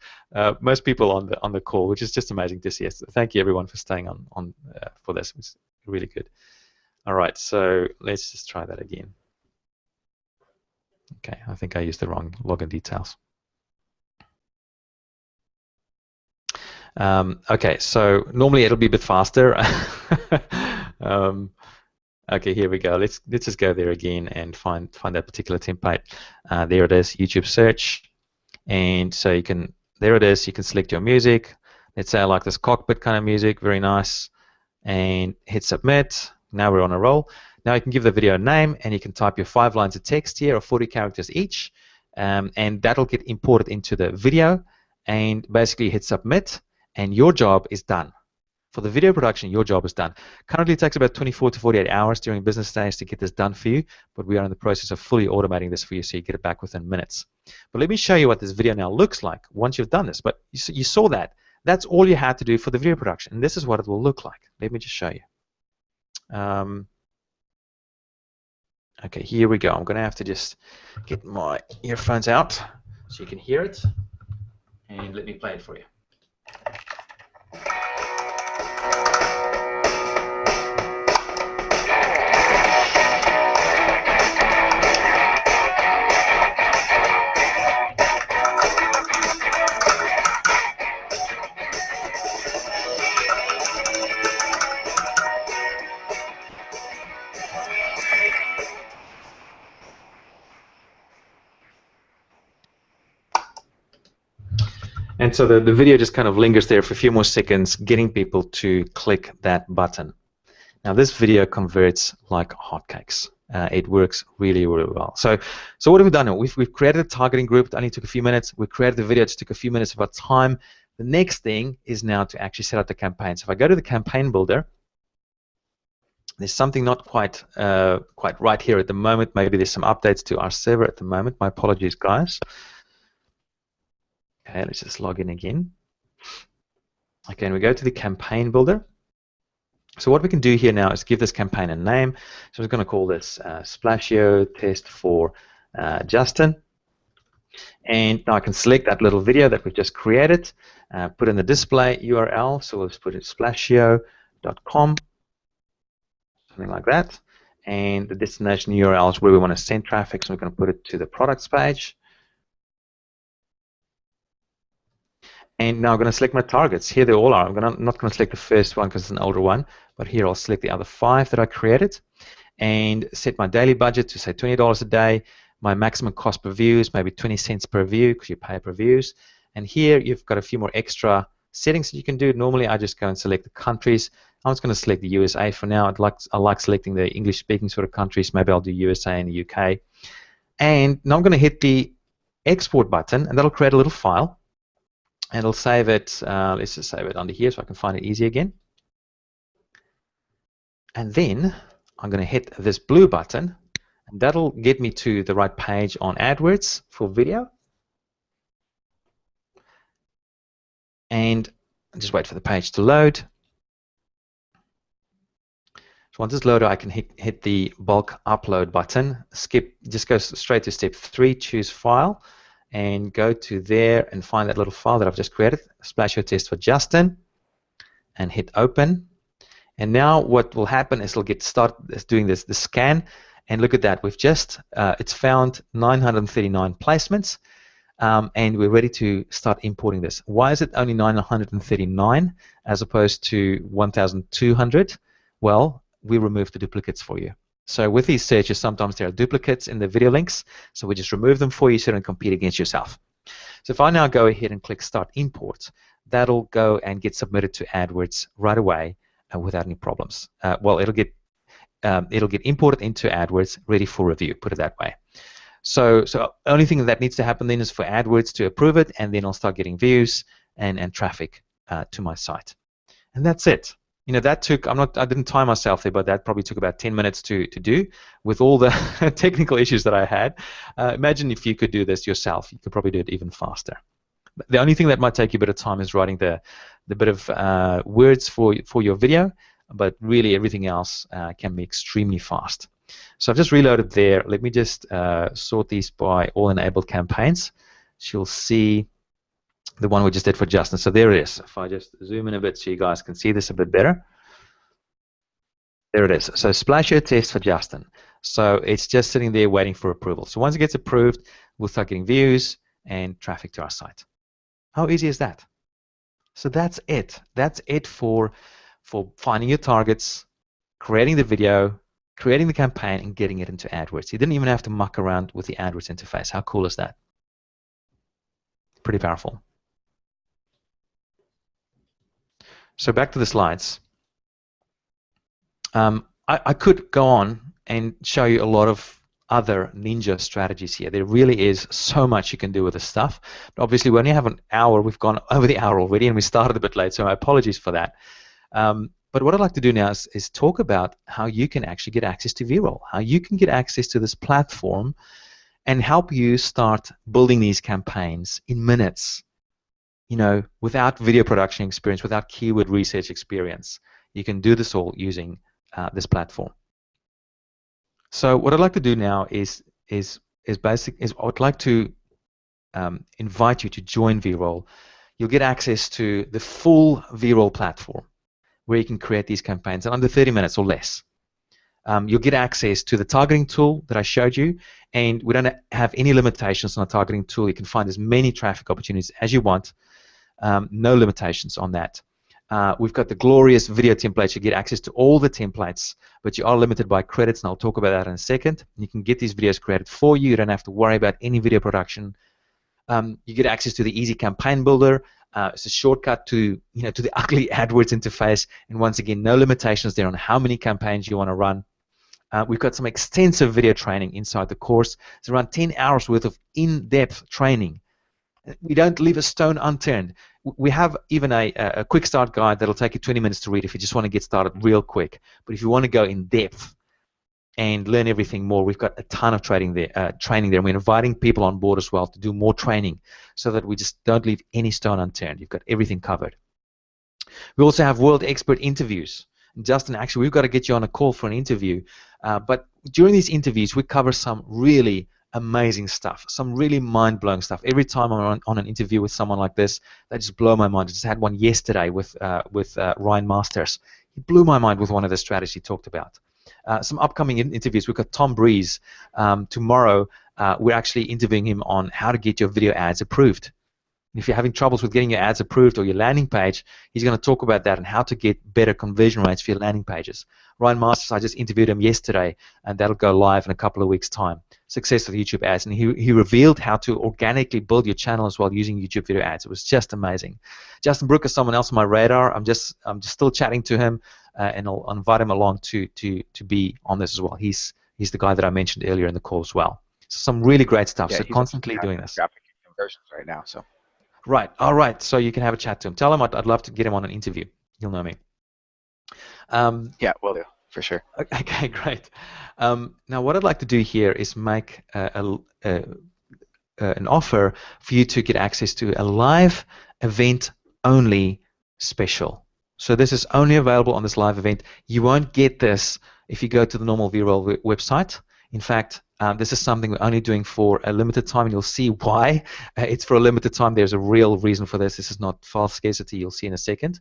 [SPEAKER 2] most people on the call, which is just amazing to see. So thank you everyone for staying on for this. It's really good. All right, so let's just try that again. Okay, I think I used the wrong login details. Okay, so normally it'll be a bit faster. Okay, here we go. Let's just go there again and find that particular template. There it is, YouTube search, and so you can. There it is. You can select your music. Let's say I like this cockpit kind of music, very nice, and hit submit. Now we're on a roll. Now you can give the video a name, and you can type your 5 lines of text here, or 40 characters each, and that'll get imported into the video, and basically hit submit. And your job is done. For the video production, your job is done. Currently, it takes about 24 to 48 hours during business days to get this done for you, but we are in the process of fully automating this for you so you get it back within minutes. But let me show you what this video now looks like once you've done this. But you saw that. That's all you had to do for the video production, and this is what it will look like. Let me just show you. Okay, here we go. I'm going to have to just get my earphones out so you can hear it, and let me play it for you. And so the video just kind of lingers there for a few more seconds, getting people to click that button. Now this video converts like hotcakes. It works really, really well. So what have we done now? We've created a targeting group. It only took a few minutes. We created the video. It just took a few minutes of our time. The next thing is now to actually set up the campaign. So if I go to the campaign builder, there's something not quite right here at the moment. Maybe there's some updates to our server at the moment. My apologies, guys. Okay, let's just log in again. Okay, and we go to the campaign builder. So what we can do here now is give this campaign a name. So we're going to call this Splashio Test for Justin. And now I can select that little video that we've just created, put in the display URL. So let's put it splashio.com, something like that. And the destination URL is where we want to send traffic. So we're going to put it to the products page. And now I'm going to select my targets. Here they all are. I'm not going to select the first one because it's an older one, but here I'll select the other 5 that I created and set my daily budget to say $20 a day. My maximum cost per view is maybe 20 cents per view because you pay per views. And here you've got a few more extra settings that you can do. Normally I just go and select the countries. I'm just going to select the USA for now. I like selecting the English-speaking sort of countries. Maybe I'll do USA and the UK. And now I'm going to hit the export button, and that'll create a little file. And it'll save it. Let's just save it under here so I can find it easy again. And then I'm going to hit this blue button, and that'll get me to the right page on AdWords for video. And just wait for the page to load. So once it's loaded, I can hit the bulk upload button. Just go straight to step 3, choose file, and go to there and find that little file that I've just created, Splash Your Test for Justin, and hit open. And now what will happen is it'll start doing the scan, and look at that. We've just it's found 939 placements, and we're ready to start importing this. Why is it only 939 as opposed to 1,200? Well, we removed the duplicates for you. So with these searches, sometimes there are duplicates in the video links, so we just remove them for you so you don't compete against yourself. So if I now go ahead and click Start Import, that'll go and get submitted to AdWords right away without any problems. Well, it'll get imported into AdWords, ready for review, put it that way. So the only thing that needs to happen then is for AdWords to approve it, and then I'll start getting views and traffic to my site. And that's it. You know, that took, I didn't time myself there, but that probably took about 10 minutes to do with all the technical issues that I had. Imagine if you could do this yourself. You could probably do it even faster. The only thing that might take you a bit of time is writing the bit of words for your video, but really everything else can be extremely fast. So I've just reloaded there. Let me just sort these by all enabled campaigns. So you'll see the one we just did for Justin. So there it is. If I just zoom in a bit so you guys can see this a bit better. There it is. So Splash Your Test for Justin. So it's just sitting there waiting for approval. So once it gets approved, we'll start getting views and traffic to our site. How easy is that? So that's it. That's it for finding your targets, creating the video, creating the campaign, and getting it into AdWords. You didn't even have to muck around with the AdWords interface. How cool is that? Pretty powerful. So back to the slides. I could go on and show you a lot of other ninja strategies here. There really is so much you can do with this stuff. But obviously, we only have an hour. We've gone over the hour already, and we started a bit late, so my apologies for that. But what I'd like to do now is talk about how you can actually get access to VRoll, how you can get access to this platform and help you start building these campaigns in minutes, you know, without video production experience, without keyword research experience. You can do this all using this platform. So what I'd like to do now is I'd like to invite you to join VRoll. You'll get access to the full VRoll platform where you can create these campaigns in under 30 minutes or less. You'll get access to the targeting tool that I showed you, and we don't have any limitations on the targeting tool. You can find as many traffic opportunities as you want. No limitations on that. We've got the glorious video templates. You get access to all the templates, but you are limited by credits, and I'll talk about that in a second. You can get these videos created for you. You don't have to worry about any video production. You get access to the easy campaign builder. It's a shortcut to the ugly AdWords interface, and once again, no limitations there on how many campaigns you want to run. We've got some extensive video training inside the course. It's around 10 hours worth of in-depth training. We don't leave a stone unturned. We have even a quick start guide that'll take you 20 minutes to read if you just want to get started real quick. But if you want to go in depth and learn everything more, we've got a ton of training there. And we're inviting people on board as well to do more training so that we just don't leave any stone unturned. You've got everything covered. We also have world expert interviews. Justin, actually, we've got to get you on a call for an interview. But during these interviews, we cover some really amazing stuff, some really mind-blowing stuff. Every time I'm on an interview with someone like this, they just blow my mind. I just had one yesterday with Ryan Masters. He blew my mind with one of the strategies he talked about. Some upcoming interviews. We've got Tom Breeze. Tomorrow, we're actually interviewing him on how to get your video ads approved. If you're having troubles with getting your ads approved or your landing page, he's going to talk about that and how to get better conversion rates for your landing pages. Ryan Masters, I just interviewed him yesterday, and that'll go live in a couple of weeks' time. Success with YouTube ads, and he revealed how to organically build your channel as well using YouTube video ads. It was just amazing. Justin Brook is someone else on my radar. I'm just still chatting to him, and I'll invite him along to be on this as well. He's the guy that I mentioned earlier in the call as well. So some really great stuff.
[SPEAKER 1] Yeah,
[SPEAKER 2] So
[SPEAKER 1] he's
[SPEAKER 2] constantly doing this.
[SPEAKER 1] Traffic conversions right now. So.
[SPEAKER 2] Right. All right. So you can have a chat to him. Tell him I'd love to get him on an interview. He'll know me.
[SPEAKER 1] Yeah, will do for sure.
[SPEAKER 2] Okay, great. Now, what I'd like to do here is make an offer for you to get access to a live event only special. So this is only available on this live event. You won't get this if you go to the normal VRoll website. In fact, this is something we're only doing for a limited time, and you'll see why. It's for a limited time. There's a real reason for this. This is not false scarcity. You'll see in a second.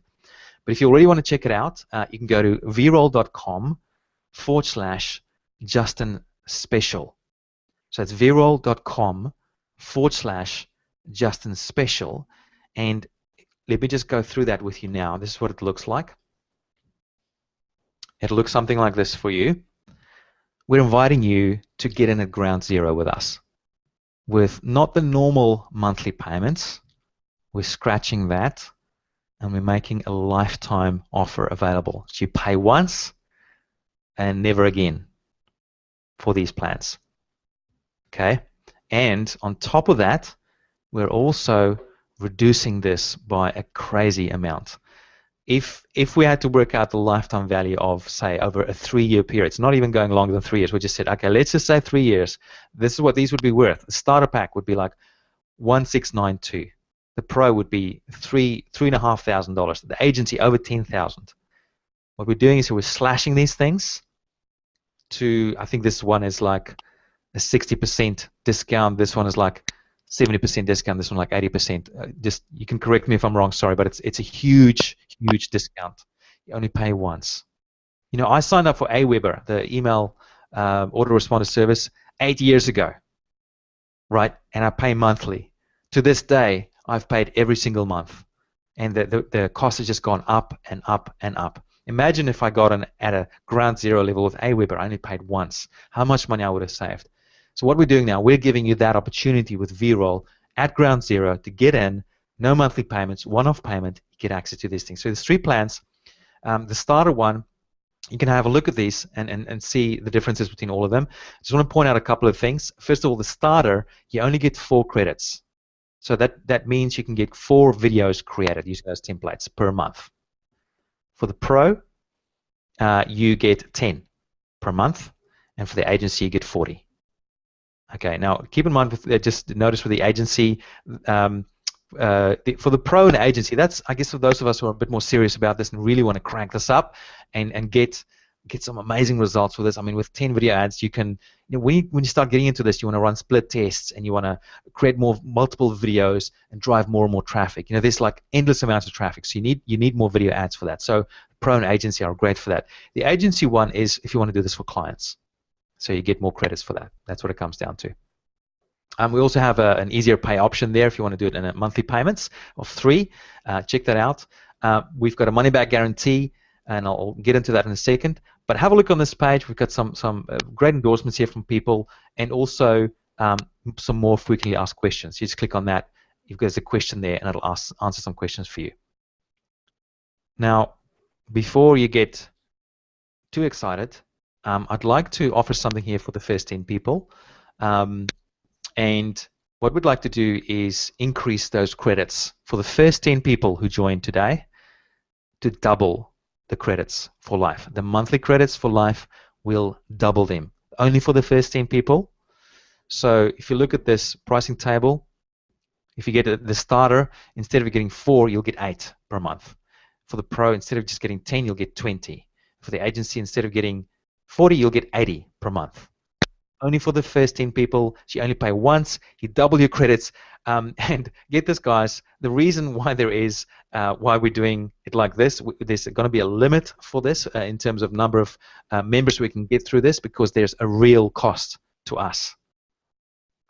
[SPEAKER 2] But if you already want to check it out, you can go to VRoll.com/Justin Special. So it's VRoll.com/Justin Special. And let me just go through that with you now. This is what it looks like. It'll look something like this for you. We're inviting you to get in at ground zero with us with not the normal monthly payments. We're scratching that, and we're making a lifetime offer available. So you pay once and never again for these plans. Okay? And on top of that, we're also reducing this by a crazy amount. If we had to work out the lifetime value of, say, over a 3-year period, it's not even going longer than 3 years. We just said, okay, let's just say 3 years. This is what these would be worth. The starter pack would be like $1,692. The pro would be $3,500. The agency over $10,000. What we're doing is we're slashing these things to, I think this one is like a 60% discount. This one is like 70% discount. This one like 80%. Just you can correct me if I'm wrong. Sorry, but it's a huge discount. You only pay once. You know, I signed up for Aweber, the email autoresponder service, 8 years ago, right? And I pay monthly. To this day, I've paid every single month, and the cost has just gone up and up and up. Imagine if I got in at a ground zero level with Aweber, I only paid once. How much money I would have saved. So what we're doing now, we're giving you that opportunity with VRoll at ground zero to get in, no monthly payments, one-off payment, you get access to these things. So there's 3 plans. The starter one, you can have a look at these and see the differences between all of them. Just want to point out a couple of things. First of all, the starter, you only get 4 credits. So that means you can get 4 videos created using those templates per month. For the pro, you get 10 per month, and for the agency, you get 40. Okay, now keep in mind, just notice for the agency, for the pro and agency, that's, I guess, for those of us who are a bit more serious about this and really want to crank this up and get some amazing results with this. I mean, with 10 video ads, you can, you know, when you start getting into this, you want to run split tests and you want to create multiple videos and drive more and more traffic. You know, there's like endless amounts of traffic, so you need more video ads for that. So pro and agency are great for that. The agency one is if you want to do this for clients. So you get more credits for that. That's what it comes down to. We also have an easier pay option there if you want to do it in a monthly payments of 3. Check that out. We've got a money-back guarantee, and I'll get into that in a second. But have a look on this page. We've got some great endorsements here from people, and also some more frequently asked questions. You just click on that. There's a question there, and it'll answer some questions for you. Now, before you get too excited, I'd like to offer something here for the first 10 people. And what we'd like to do is increase those credits for the first 10 people who join today to double the credits for life. The monthly credits for life will double them, only for the first 10 people. So if you look at this pricing table, if you get the starter, instead of getting 4, you'll get 8 per month. For the pro, instead of just getting 10, you'll get 20. For the agency, instead of getting 40, you'll get 80 per month. Only for the first 10 people. So you only pay once. You double your credits. And get this, guys, the reason why why we're doing it like this, there's going to be a limit for this in terms of number of members we can get through this, because there's a real cost to us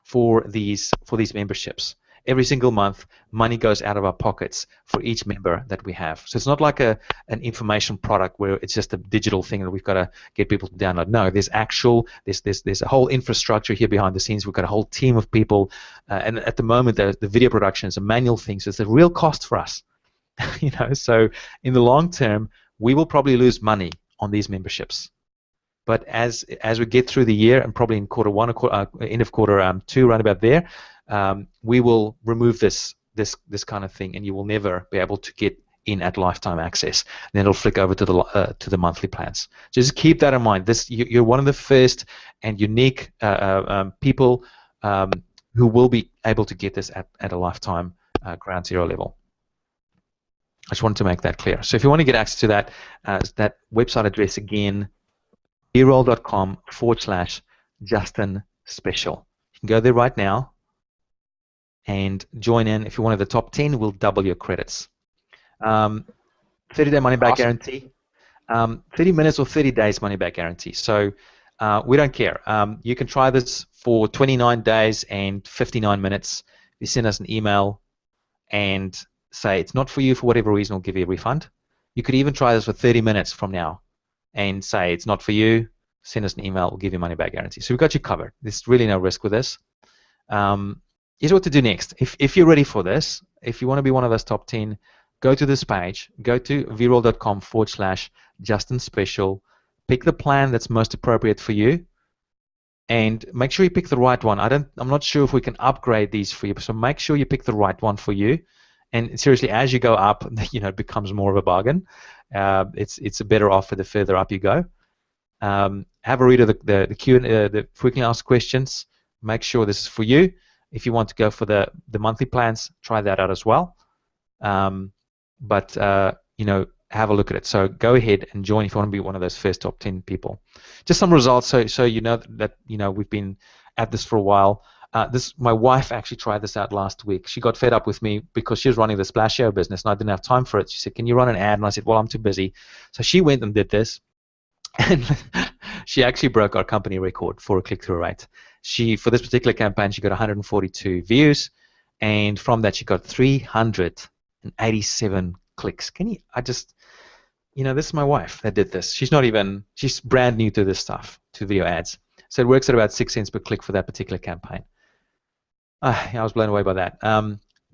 [SPEAKER 2] for these memberships. every single month, money goes out of our pockets for each member that we have. So it's not like an information product where it's just a digital thing that we've got to get people to download. No, there's a whole infrastructure here behind the scenes. We've got a whole team of people, and at the moment, the video production is a manual thing, so it's a real cost for us. So in the long term, we will probably lose money on these memberships. But as we get through the year, and probably in quarter one or end of quarter two, right about there, we will remove this kind of thing, and you will never be able to get in at lifetime access. And then it'll flick over to the monthly plans. Just keep that in mind. You're one of the first and unique people who will be able to get this at a lifetime ground zero level. I just wanted to make that clear. So if you want to get access to that website address again, beroll.com/Justin Special. You can go there right now and join in. If you're one of the top 10, we'll double your credits. 30-day money-back guarantee, 30 minutes or 30 days money-back guarantee. So we don't care. You can try this for 29 days and 59 minutes. You send us an email and say it's not for you for whatever reason, we'll give you a refund. You could even try this for 30 minutes from now and say it's not for you, send us an email, we'll give you money back guarantee. So we've got you covered. There's really no risk with this. Here's what to do next. If you're ready for this, if you want to be one of those top 10, go to this page, go to beroll.com/Justin Special, pick the plan that's most appropriate for you, and make sure you pick the right one. I'm not sure if we can upgrade these for you, so make sure you pick the right one for you. And seriously, as you go up, it becomes more of a bargain. It's a better offer the further up you go. Have a read of the Q&A, the frequently asked questions. Make sure this is for you. If you want to go for the monthly plans, try that out as well. But have a look at it. So go ahead and join if you want to be one of those first top 10 people. Just some results, so you know that we've been at this for a while. My wife actually tried this out last week. She got fed up with me because she was running the Splashio business and I didn't have time for it. She said, "Can you run an ad?" And I said, "Well, I'm too busy." So she went and did this, and she actually broke our company record for a click-through rate. For this particular campaign, she got 142 views, and from that she got 387 clicks. This is my wife that did this. She's brand new to this stuff, to video ads. So it works at about 6 cents per click for that particular campaign. I was blown away by that.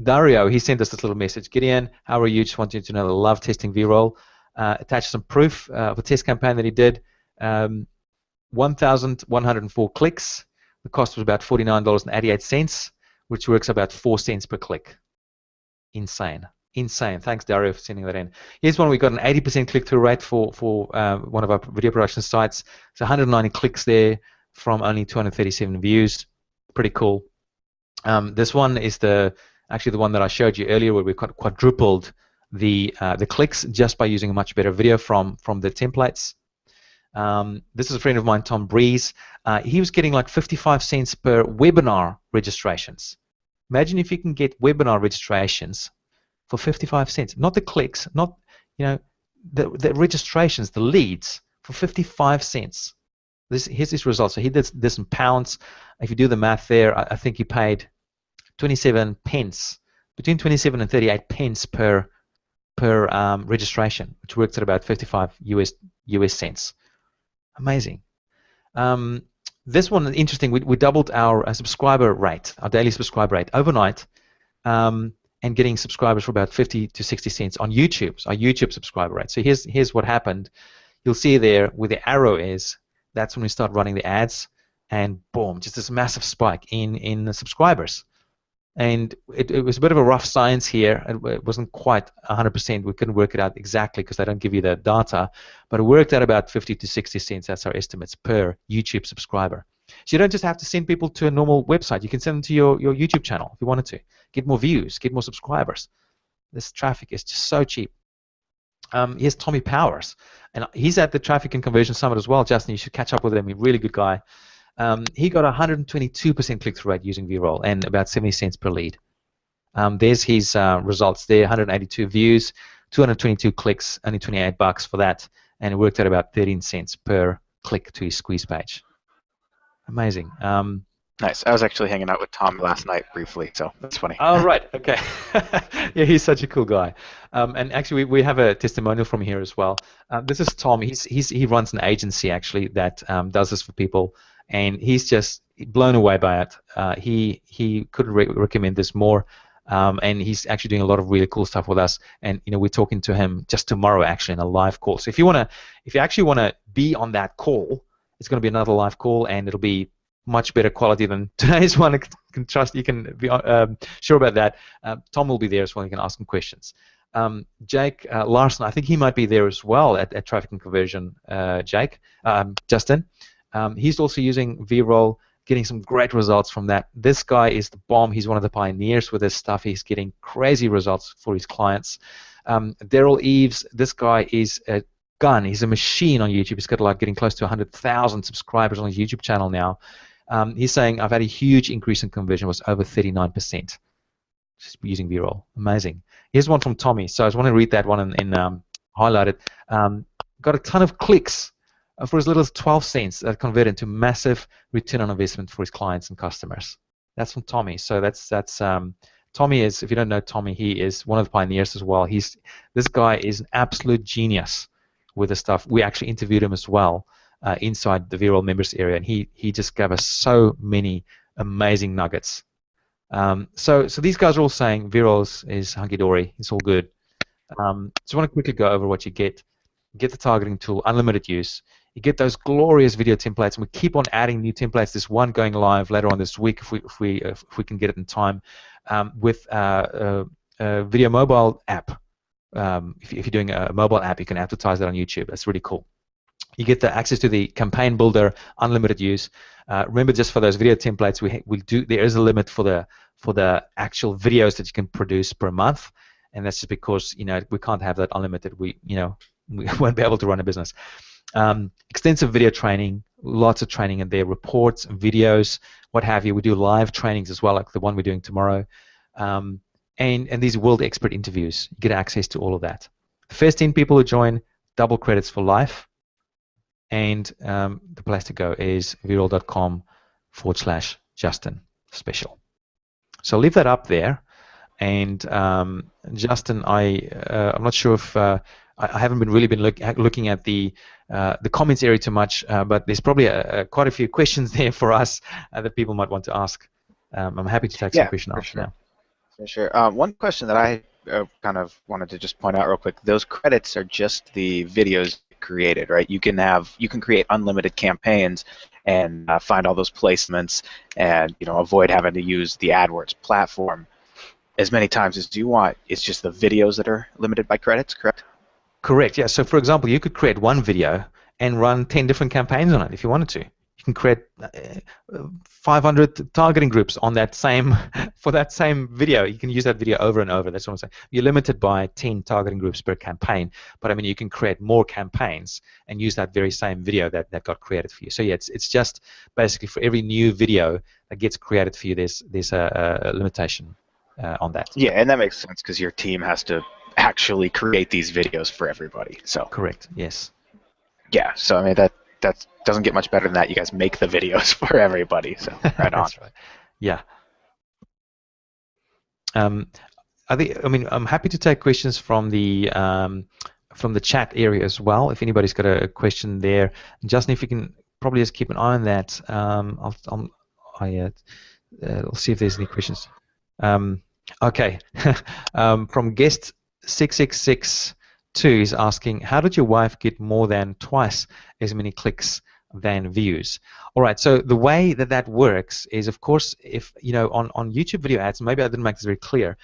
[SPEAKER 2] Dario, he sent us this little message. "Gideon, how are you? Just wanted to know that I love testing V-Roll. Attached some proof of a test campaign that he did. 1,104 clicks. The cost was about $49.88, which works about 4 cents per click. Insane. Thanks, Dario, for sending that in. Here's one. We got an 80% click-through rate for one of our video production sites. So 190 clicks there from only 237 views. Pretty cool. This one is actually the one that I showed you earlier, where we quadrupled the clicks just by using a much better video from the templates. This is a friend of mine, Tom Breeze. He was getting like 55 cents per webinar registrations. Imagine if you can get webinar registrations for 55 cents. Not the clicks, not the registrations, the leads, for 55 cents. Here's his result. So he did this in pounds. If you do the math there, I think he paid 27 pence, between 27 and 38 pence per registration, which works at about 55 US cents. Amazing. This one is interesting. We doubled our subscriber rate, our daily subscriber rate overnight, and getting subscribers for about 50 to 60 cents on YouTube. So our YouTube subscriber rate. So here's what happened. You'll see there where the arrow is. That's when we start running the ads, and boom, just this massive spike in the subscribers. And it was a bit of a rough science here. It wasn't quite 100%. We couldn't work it out exactly because they don't give you the data, but it worked out about 50 to 60 cents. That's our estimates per YouTube subscriber. So you don't just have to send people to a normal website. You can send them to your YouTube channel if you wanted to. Get more views, get more subscribers. This traffic is just so cheap. Here's Tommy Powers, and he's at the Traffic and Conversion Summit as well. Justin, you should catch up with him. He's a really good guy. He got 122% click-through rate using V-Roll and about 70 cents per lead. There's his results there: 182 views, 222 clicks, only $28 for that, and it worked out about 13 cents per click to his squeeze page. Amazing.
[SPEAKER 1] Nice. I was actually hanging out with Tom last night briefly, so that's funny.
[SPEAKER 2] Oh, right. Okay. Yeah, he's such a cool guy. And actually, we have a testimonial from here as well. This is Tom. He runs an agency actually that does this for people, and he's just blown away by it. He couldn't recommend this more. And he's actually doing a lot of really cool stuff with us. And we're talking to him just tomorrow actually in a live call. So if you actually wanna be on that call, it's going to be another live call, and it'll be much better quality than today's one. You can be sure about that. Tom will be there as well. You can ask him questions. Jake Larson, I think he might be there as well at Traffic and Conversion. Justin, he's also using V-Roll, getting some great results from that. This guy is the bomb. He's one of the pioneers with this stuff. He's getting crazy results for his clients. Daryl Eves, this guy is a gun. He's a machine on YouTube. He's got like getting close to 100,000 subscribers on his YouTube channel now. He's saying I've had a huge increase in conversion. It was over 39% just using V-Roll. Amazing. Here's one from Tommy. So I just want to read that one and highlight it. Got a ton of clicks for as little as 12 cents that converted into massive return on investment for his clients and customers. That's from Tommy. So that's Tommy is, if you don't know Tommy, he is one of the pioneers as well. This guy is an absolute genius with this stuff. We actually interviewed him as well inside the V-Roll members area, and he just gave us so many amazing nuggets. So these guys are all saying V-Roll is hunky-dory. It's all good. So I want to quickly go over what you get. Get the targeting tool, unlimited use. You get those glorious video templates, and we keep on adding new templates. There's one going live later on this week if we can get it in time with a video mobile app. If you're doing a mobile app, you can advertise that on YouTube. That's really cool. You get the access to the campaign builder, unlimited use. Remember, just for those video templates, there is a limit for the actual videos that you can produce per month, and that's just because we can't have that unlimited. We won't be able to run a business. Extensive video training, lots of training in there, reports, videos, what have you. We do live trainings as well, like the one we're doing tomorrow, and these world expert interviews. You get access to all of that. The first 10 people who join, double credits for life. And the place to go is vroll.com/Justin special. So I'll leave that up there. And Justin, I'm not sure if I haven't really been looking at the comments area too much, but there's probably quite a few questions there for us that people might want to ask. I'm happy to take some questions after now.
[SPEAKER 1] For sure. One question that I kind of wanted to just point out real quick: those credits are just the videos created, right? You can create unlimited campaigns and find all those placements, and avoid having to use the AdWords platform as many times as you want. It's just the videos that are limited by credits, correct?
[SPEAKER 2] Correct. Yeah. So for example, you could create one video and run 10 different campaigns on it if you wanted to. You can create 500 targeting groups on that for that same video. You can use that video over and over. That's what I'm saying. You're limited by 10 targeting groups per campaign, but I mean you can create more campaigns and use that very same video that got created for you. So yeah, it's just basically for every new video that gets created for you, there's a limitation on that.
[SPEAKER 1] Yeah, and that makes sense because your team has to actually create these videos for everybody. So
[SPEAKER 2] correct. Yes.
[SPEAKER 1] Yeah. So I mean that doesn't get much better than that. You guys make the videos for everybody. So right on.
[SPEAKER 2] That's right. Yeah. I'm happy to take questions from the chat area as well. If anybody's got a question there, Justin, if you can probably just keep an eye on that. I'll see if there's any questions. Okay. From guest 6662 is asking, how did your wife get more than twice as many clicks than views? All right, so the way that works is, of course, if on YouTube video ads, maybe I didn't make this very clear,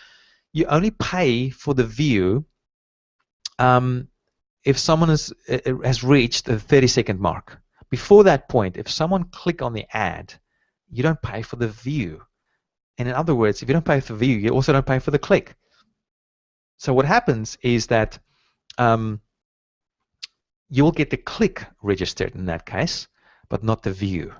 [SPEAKER 2] you only pay for the view if someone has reached the 30-second mark. Before that point, if someone click on the ad, you don't pay for the view. And in other words, if you don't pay for the view, you also don't pay for the click. So what happens is that you'll get the click registered in that case, but not the view.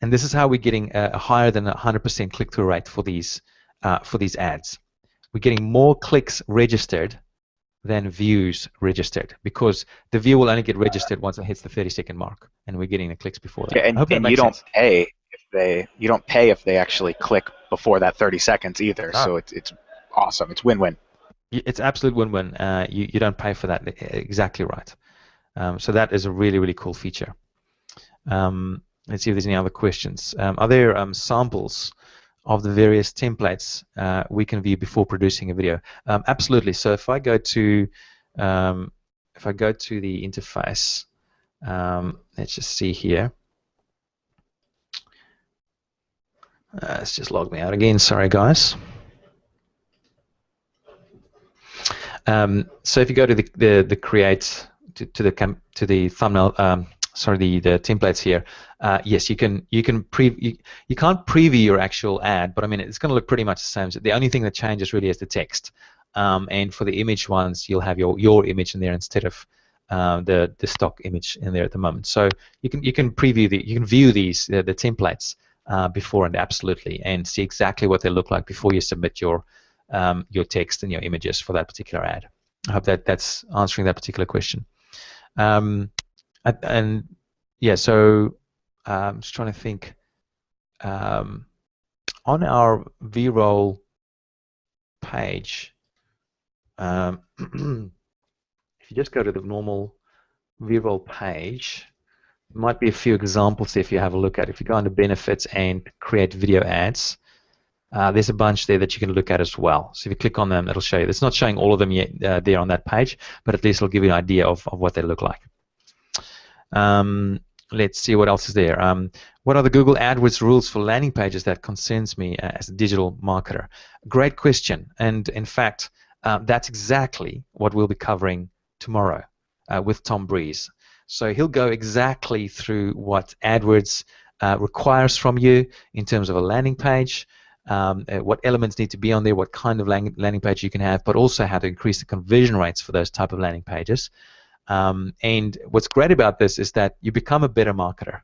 [SPEAKER 2] And this is how we're getting a higher than 100% click-through rate for these ads. We're getting more clicks registered than views registered, because the view will only get registered once it hits the 30-second mark, and we're getting the clicks before that.
[SPEAKER 1] Yeah, and you don't pay you don't pay if they actually click before that 30 seconds either.
[SPEAKER 2] No.
[SPEAKER 1] So it's awesome. It's win-win.
[SPEAKER 2] It's absolute win-win. You don't pay for that. Exactly right. So that is a really, really cool feature. Let's see if there's any other questions. Are there samples of the various templates we can view before producing a video? Absolutely. So if I go to the interface, let's just see here. Let's just log me out again. Sorry, guys. So if you go to the create to the thumbnail, sorry, the templates here, yes, you can't preview your actual ad, but I mean it's going to look pretty much the same. So the only thing that changes really is the text, and for the image ones, you'll have your image in there instead of the stock image in there at the moment. So you can view these the templates before and absolutely, and see exactly what they look like before you submit your text and your images for that particular ad. I hope that's answering that particular question. And yeah, so I'm just trying to think. On our V-roll page, if you just go to the normal V-roll page, there might be a few examples if you have a look at. If you go under benefits and create video ads, there's a bunch there that you can look at as well. So if you click on them, it'll show you. It's not showing all of them yet there on that page, but at least it'll give you an idea of what they look like. Let's see what else is there. What are the Google AdWords rules for landing pages that concerns me as a digital marketer? Great question. And in fact, that's exactly what we'll be covering tomorrow with Tom Breeze. So he'll go exactly through what AdWords requires from you in terms of a landing page, what elements need to be on there, what kind of landing page you can have, but also how to increase the conversion rates for those type of landing pages. And what's great about this is that you become a better marketer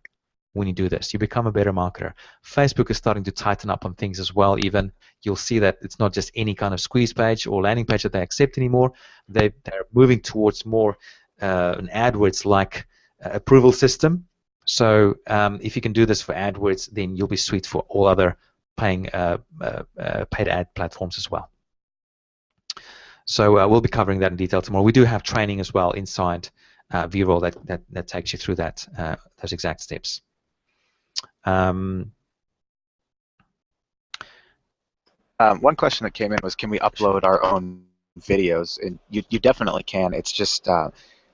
[SPEAKER 2] when you do this. You become a better marketer. Facebook is starting to tighten up on things as well. Even you'll see that it's not just any kind of squeeze page or landing page that they accept anymore. They're moving towards more an AdWords-like approval system. So if you can do this for AdWords, then you'll be sweet for all other paid ad platforms as well. So we'll be covering that in detail tomorrow. We do have training as well inside V-roll that takes you through that those exact steps.
[SPEAKER 1] One question that came in was, can we upload our own videos? And you definitely can. It's just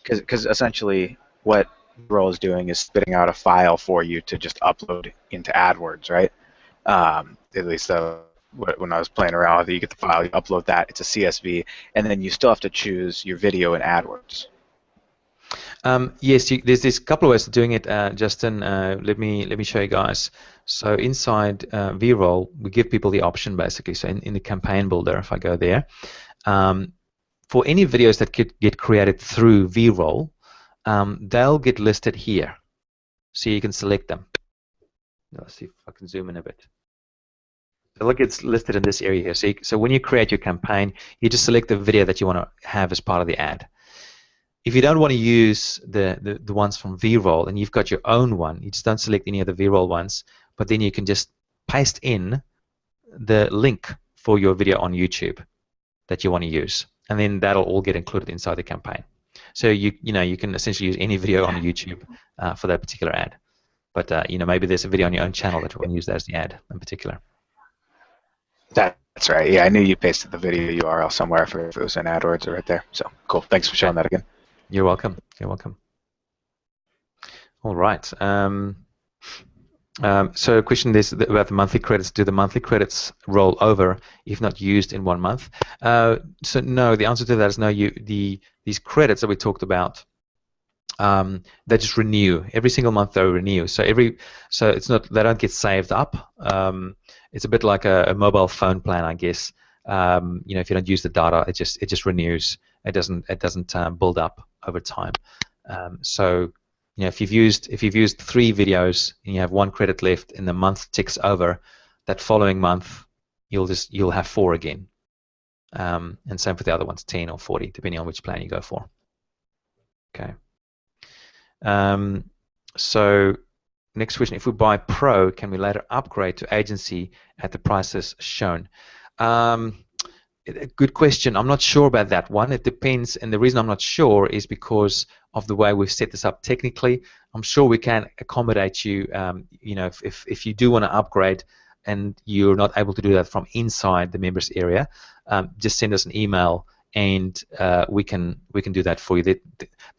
[SPEAKER 1] because essentially what V-roll is doing is spitting out a file for you to just upload into AdWords, right? At least when I was playing around with it, you get the file, you upload that, it's a CSV, and then you still have to choose your video in AdWords.
[SPEAKER 2] Yes, there's a couple of ways of doing it, Justin. Let me show you guys. So inside V-roll, we give people the option basically. So in the campaign builder, if I go there, for any videos that get created through V-roll, they'll get listed here. So you can select them. Let's see if I can zoom in a bit. So look, it's listed in this area here. So when you create your campaign, you just select the video that you want to have as part of the ad. If you don't want to use the ones from V-roll and you've got your own one, you just don't select any of the V-roll ones, but then you can just paste in the link for your video on YouTube that you want to use, and then that'll all get included inside the campaign. So you can essentially use any video on YouTube for that particular ad. But maybe there's a video on your own channel that you want to use that as the ad in particular.
[SPEAKER 1] That's right. Yeah, I knew you pasted the video URL somewhere if it was in AdWords or right there. So cool. Thanks for showing that again.
[SPEAKER 2] You're welcome. You're welcome. All right. So a question is about the monthly credits. Do the monthly credits roll over if not used in 1 month? So no, the answer to that is no. These credits that we talked about, they just renew every single month. They renew. So it's not, they don't get saved up. It's a bit like a mobile phone plan, I guess. If you don't use the data, it just renews. It doesn't build up over time. So if you've used 3 videos and you have 1 credit left and the month ticks over, that following month you'll have 4 again. And same for the other ones, 10 or 40, depending on which plan you go for. Okay. So next question, if we buy Pro, can we later upgrade to agency at the prices shown? Good question. I'm not sure about that one. It depends, and the reason I'm not sure is because of the way we've set this up technically. I'm sure we can accommodate you. You know, if you do want to upgrade and you're not able to do that from inside the members area, just send us an email and we can do that for you.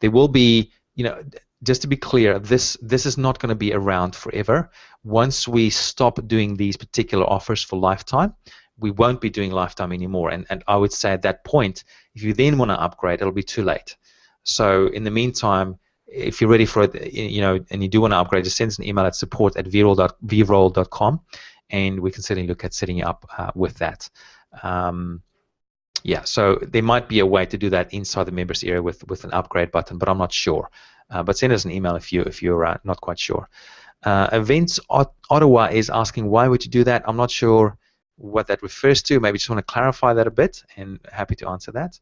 [SPEAKER 2] There will be, you know, just to be clear, this is not going to be around forever. Once we stop doing these particular offers for lifetime, we won't be doing lifetime anymore. And I would say at that point, if you then want to upgrade, it'll be too late. So in the meantime, if you're ready for it, you know, and you do want to upgrade, just send us an email at support@vroll.com, and we can certainly look at setting you up with that. Yeah, so there might be a way to do that inside the members area with an upgrade button, but I'm not sure. But send us an email if you're not quite sure. Events Ottawa is asking, why would you do that? I'm not sure what that refers to. Maybe just want to clarify that a bit, and happy to answer that.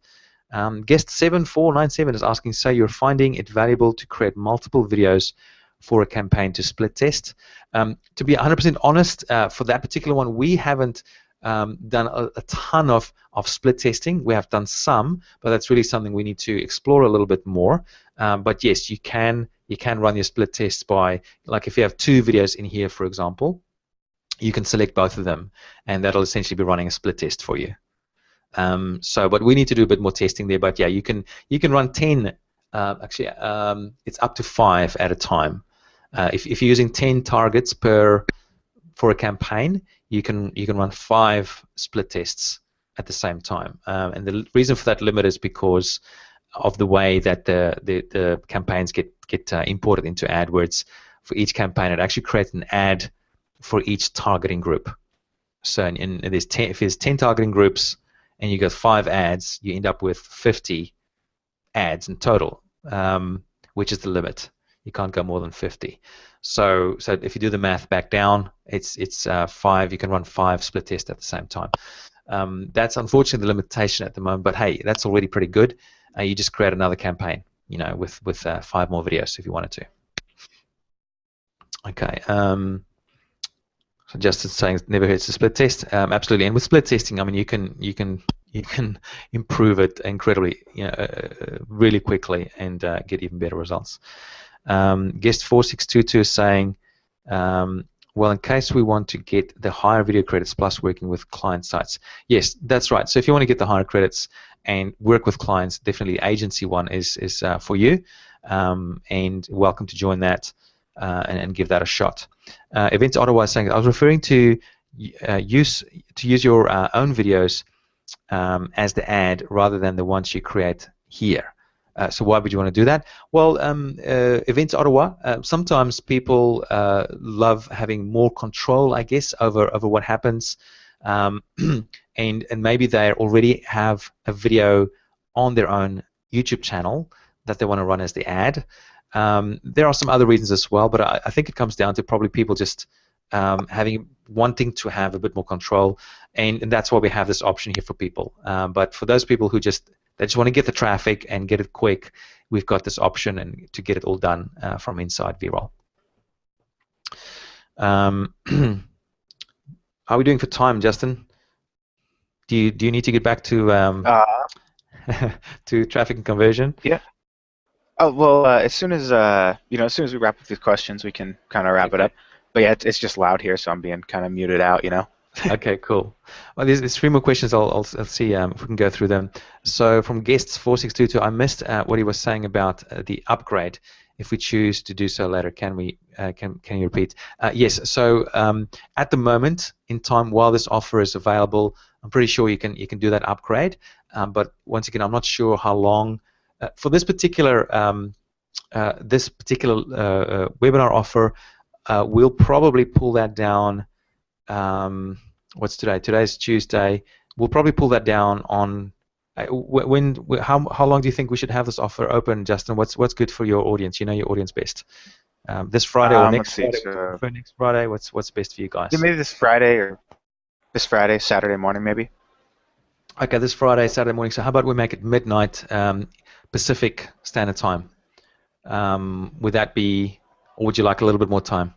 [SPEAKER 2] Guest 7497 is asking, so you're finding it valuable to create multiple videos for a campaign to split test? To be 100% honest, for that particular one, we haven't done a ton of split testing. We have done some, but that's really something we need to explore a little bit more. But yes, you can run your split tests by, like if you have 2 videos in here, for example, you can select both of them, and that'll essentially be running a split test for you. But we need to do a bit more testing there. But yeah, you can run 10. Actually, it's up to 5 at a time. If you're using 10 targets for a campaign, you can run 5 split tests at the same time. And the reason for that limit is because of the way that the campaigns get imported into AdWords. For each campaign, it actually creates an ad for each targeting group. So if there's 10 targeting groups and you got 5 ads, you end up with 50 ads in total, which is the limit. You can't go more than 50. So if you do the math back down, it's 5. You can run 5 split tests at the same time. That's unfortunately the limitation at the moment, but hey, that's already pretty good. You just create another campaign, you know, with 5 more videos if you wanted to. Okay. So Justin's saying it never hurts to split test. Absolutely, and with split testing, I mean, you can improve it incredibly, you know, really quickly and get even better results. Guest 4622 is saying, well, in case we want to get the higher video credits plus working with client sites. Yes, that's right. So if you want to get the higher credits and work with clients, definitely the agency one is for you, and welcome to join that and give that a shot. Events Ottawa is saying, I was referring to use your own videos as the ad rather than the ones you create here. So why would you want to do that? Well, Events Ottawa, sometimes people love having more control, I guess, over what happens, and maybe they already have a video on their own YouTube channel that they want to run as the ad. There are some other reasons as well, but I think it comes down to probably people just wanting to have a bit more control, and that's why we have this option here for people. But for those people who just want to get the traffic and get it quick, we've got this option and to get it all done from inside VRoll. How are we doing for time, Justin? Do you need to get back to to traffic and conversion?
[SPEAKER 1] Yeah. Oh well, as soon as as soon as we wrap up these questions, we can kind of wrap it up. But yeah, it's just loud here, so I'm being kind of muted out, you know.
[SPEAKER 2] Okay, cool. Well, there's 3 more questions. I'll see if we can go through them. So from guests 4622, I missed what he was saying about the upgrade. If we choose to do so later, can we? Can you repeat? Yes. So at the moment in time, while this offer is available, I'm pretty sure you can do that upgrade. But once again, I'm not sure how long. For this particular webinar offer, we'll probably pull that down. What's today? Today's Tuesday. We'll probably pull that down on how long do you think we should have this offer open, Justin? What's good for your audience? You know your audience best. This Friday or next Friday? For next Friday, what's best for you guys?
[SPEAKER 1] Yeah, maybe this Friday, Saturday morning, maybe.
[SPEAKER 2] Okay, this Friday, Saturday morning. So how about we make it midnight Pacific Standard Time? Would that be, or would you like a little bit more time?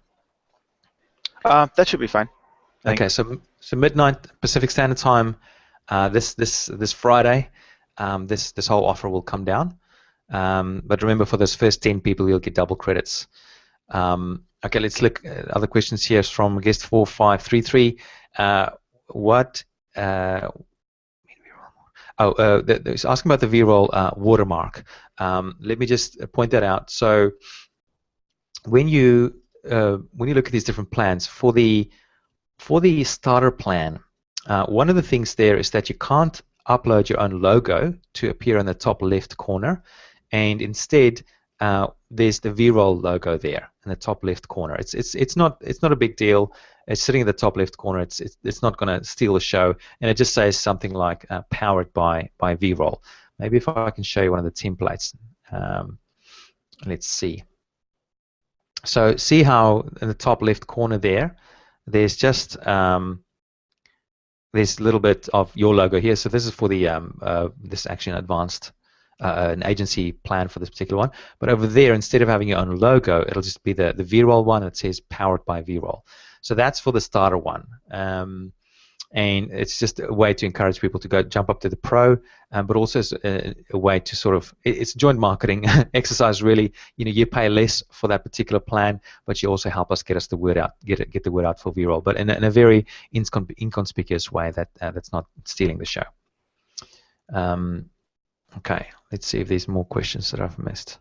[SPEAKER 1] That should be fine. I think.
[SPEAKER 2] Okay, so midnight Pacific Standard Time, this Friday, this whole offer will come down. But remember, for those first 10 people, you'll get double credits. Okay, let's look at other questions here from guest 4533. What? It's asking about the V-roll watermark. Let me just point that out. So when you look at these different plans for the starter plan, one of the things there is that you can't upload your own logo to appear in the top left corner, and instead there's the V-roll logo there in the top left corner. It's not a big deal. It's sitting in the top left corner. It's not going to steal the show, and it just says something like powered by V-roll. Maybe if I can show you one of the templates. Let's see. So see how in the top left corner there's just there's a little bit of your logo here. So this is for the this actually an advanced an agency plan for this particular one. But over there, instead of having your own logo, it'll just be the V-roll one that says powered by V-roll. So that's for the starter one. And it's just a way to encourage people to go jump up to the pro, but also a way to sort of, it's joint marketing exercise really. You know, you pay less for that particular plan, but you also help us get the word out, get the word out for V-roll, but in a very inconspicuous way that's not stealing the show. Okay, let's see if there's more questions that I've missed.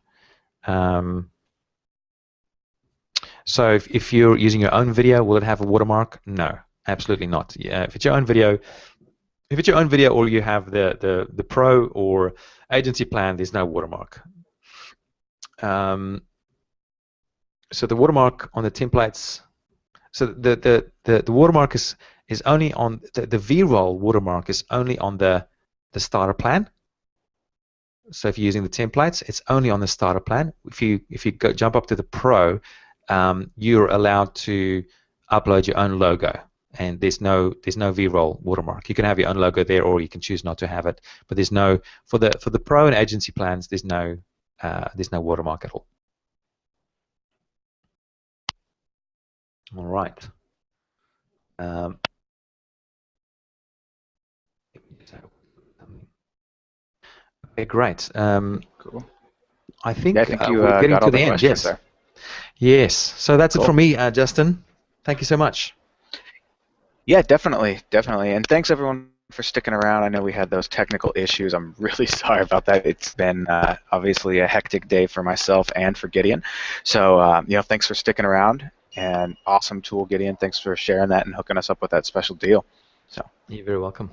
[SPEAKER 2] So if you're using your own video, will it have a watermark? No. Absolutely not. Yeah, if it's your own video, or you have the pro or agency plan, there's no watermark. So the watermark on the templates. So the watermark is only on the V-roll watermark is only on the starter plan. So if you're using the templates, it's only on the starter plan. If you jump up to the pro, you're allowed to upload your own logo. And there's no V-roll watermark. You can have your own logo there, or you can choose not to have it. But there's no for the pro and agency plans. There's no watermark at all. All right. Okay, great.
[SPEAKER 1] Cool.
[SPEAKER 2] I think,
[SPEAKER 1] yeah, I think you
[SPEAKER 2] we're getting
[SPEAKER 1] got
[SPEAKER 2] to
[SPEAKER 1] all
[SPEAKER 2] the
[SPEAKER 1] the
[SPEAKER 2] end.
[SPEAKER 1] questions
[SPEAKER 2] Yes.
[SPEAKER 1] there.
[SPEAKER 2] Yes. So that's
[SPEAKER 1] Cool.
[SPEAKER 2] it from me, Justin. Thank you so much.
[SPEAKER 1] Yeah, definitely. And thanks everyone for sticking around. I know we had those technical issues. I'm really sorry about that. It's been obviously a hectic day for myself and for Gideon. So thanks for sticking around. And awesome tool, Gideon. Thanks for sharing that and hooking us up with that special deal. So
[SPEAKER 2] You're very welcome.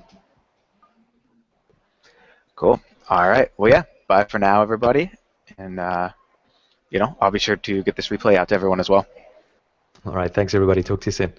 [SPEAKER 1] cool. All right. Well, yeah. Bye for now, everybody. And I'll be sure to get this replay out to everyone as well.
[SPEAKER 2] All right. Thanks, everybody. Talk to you soon.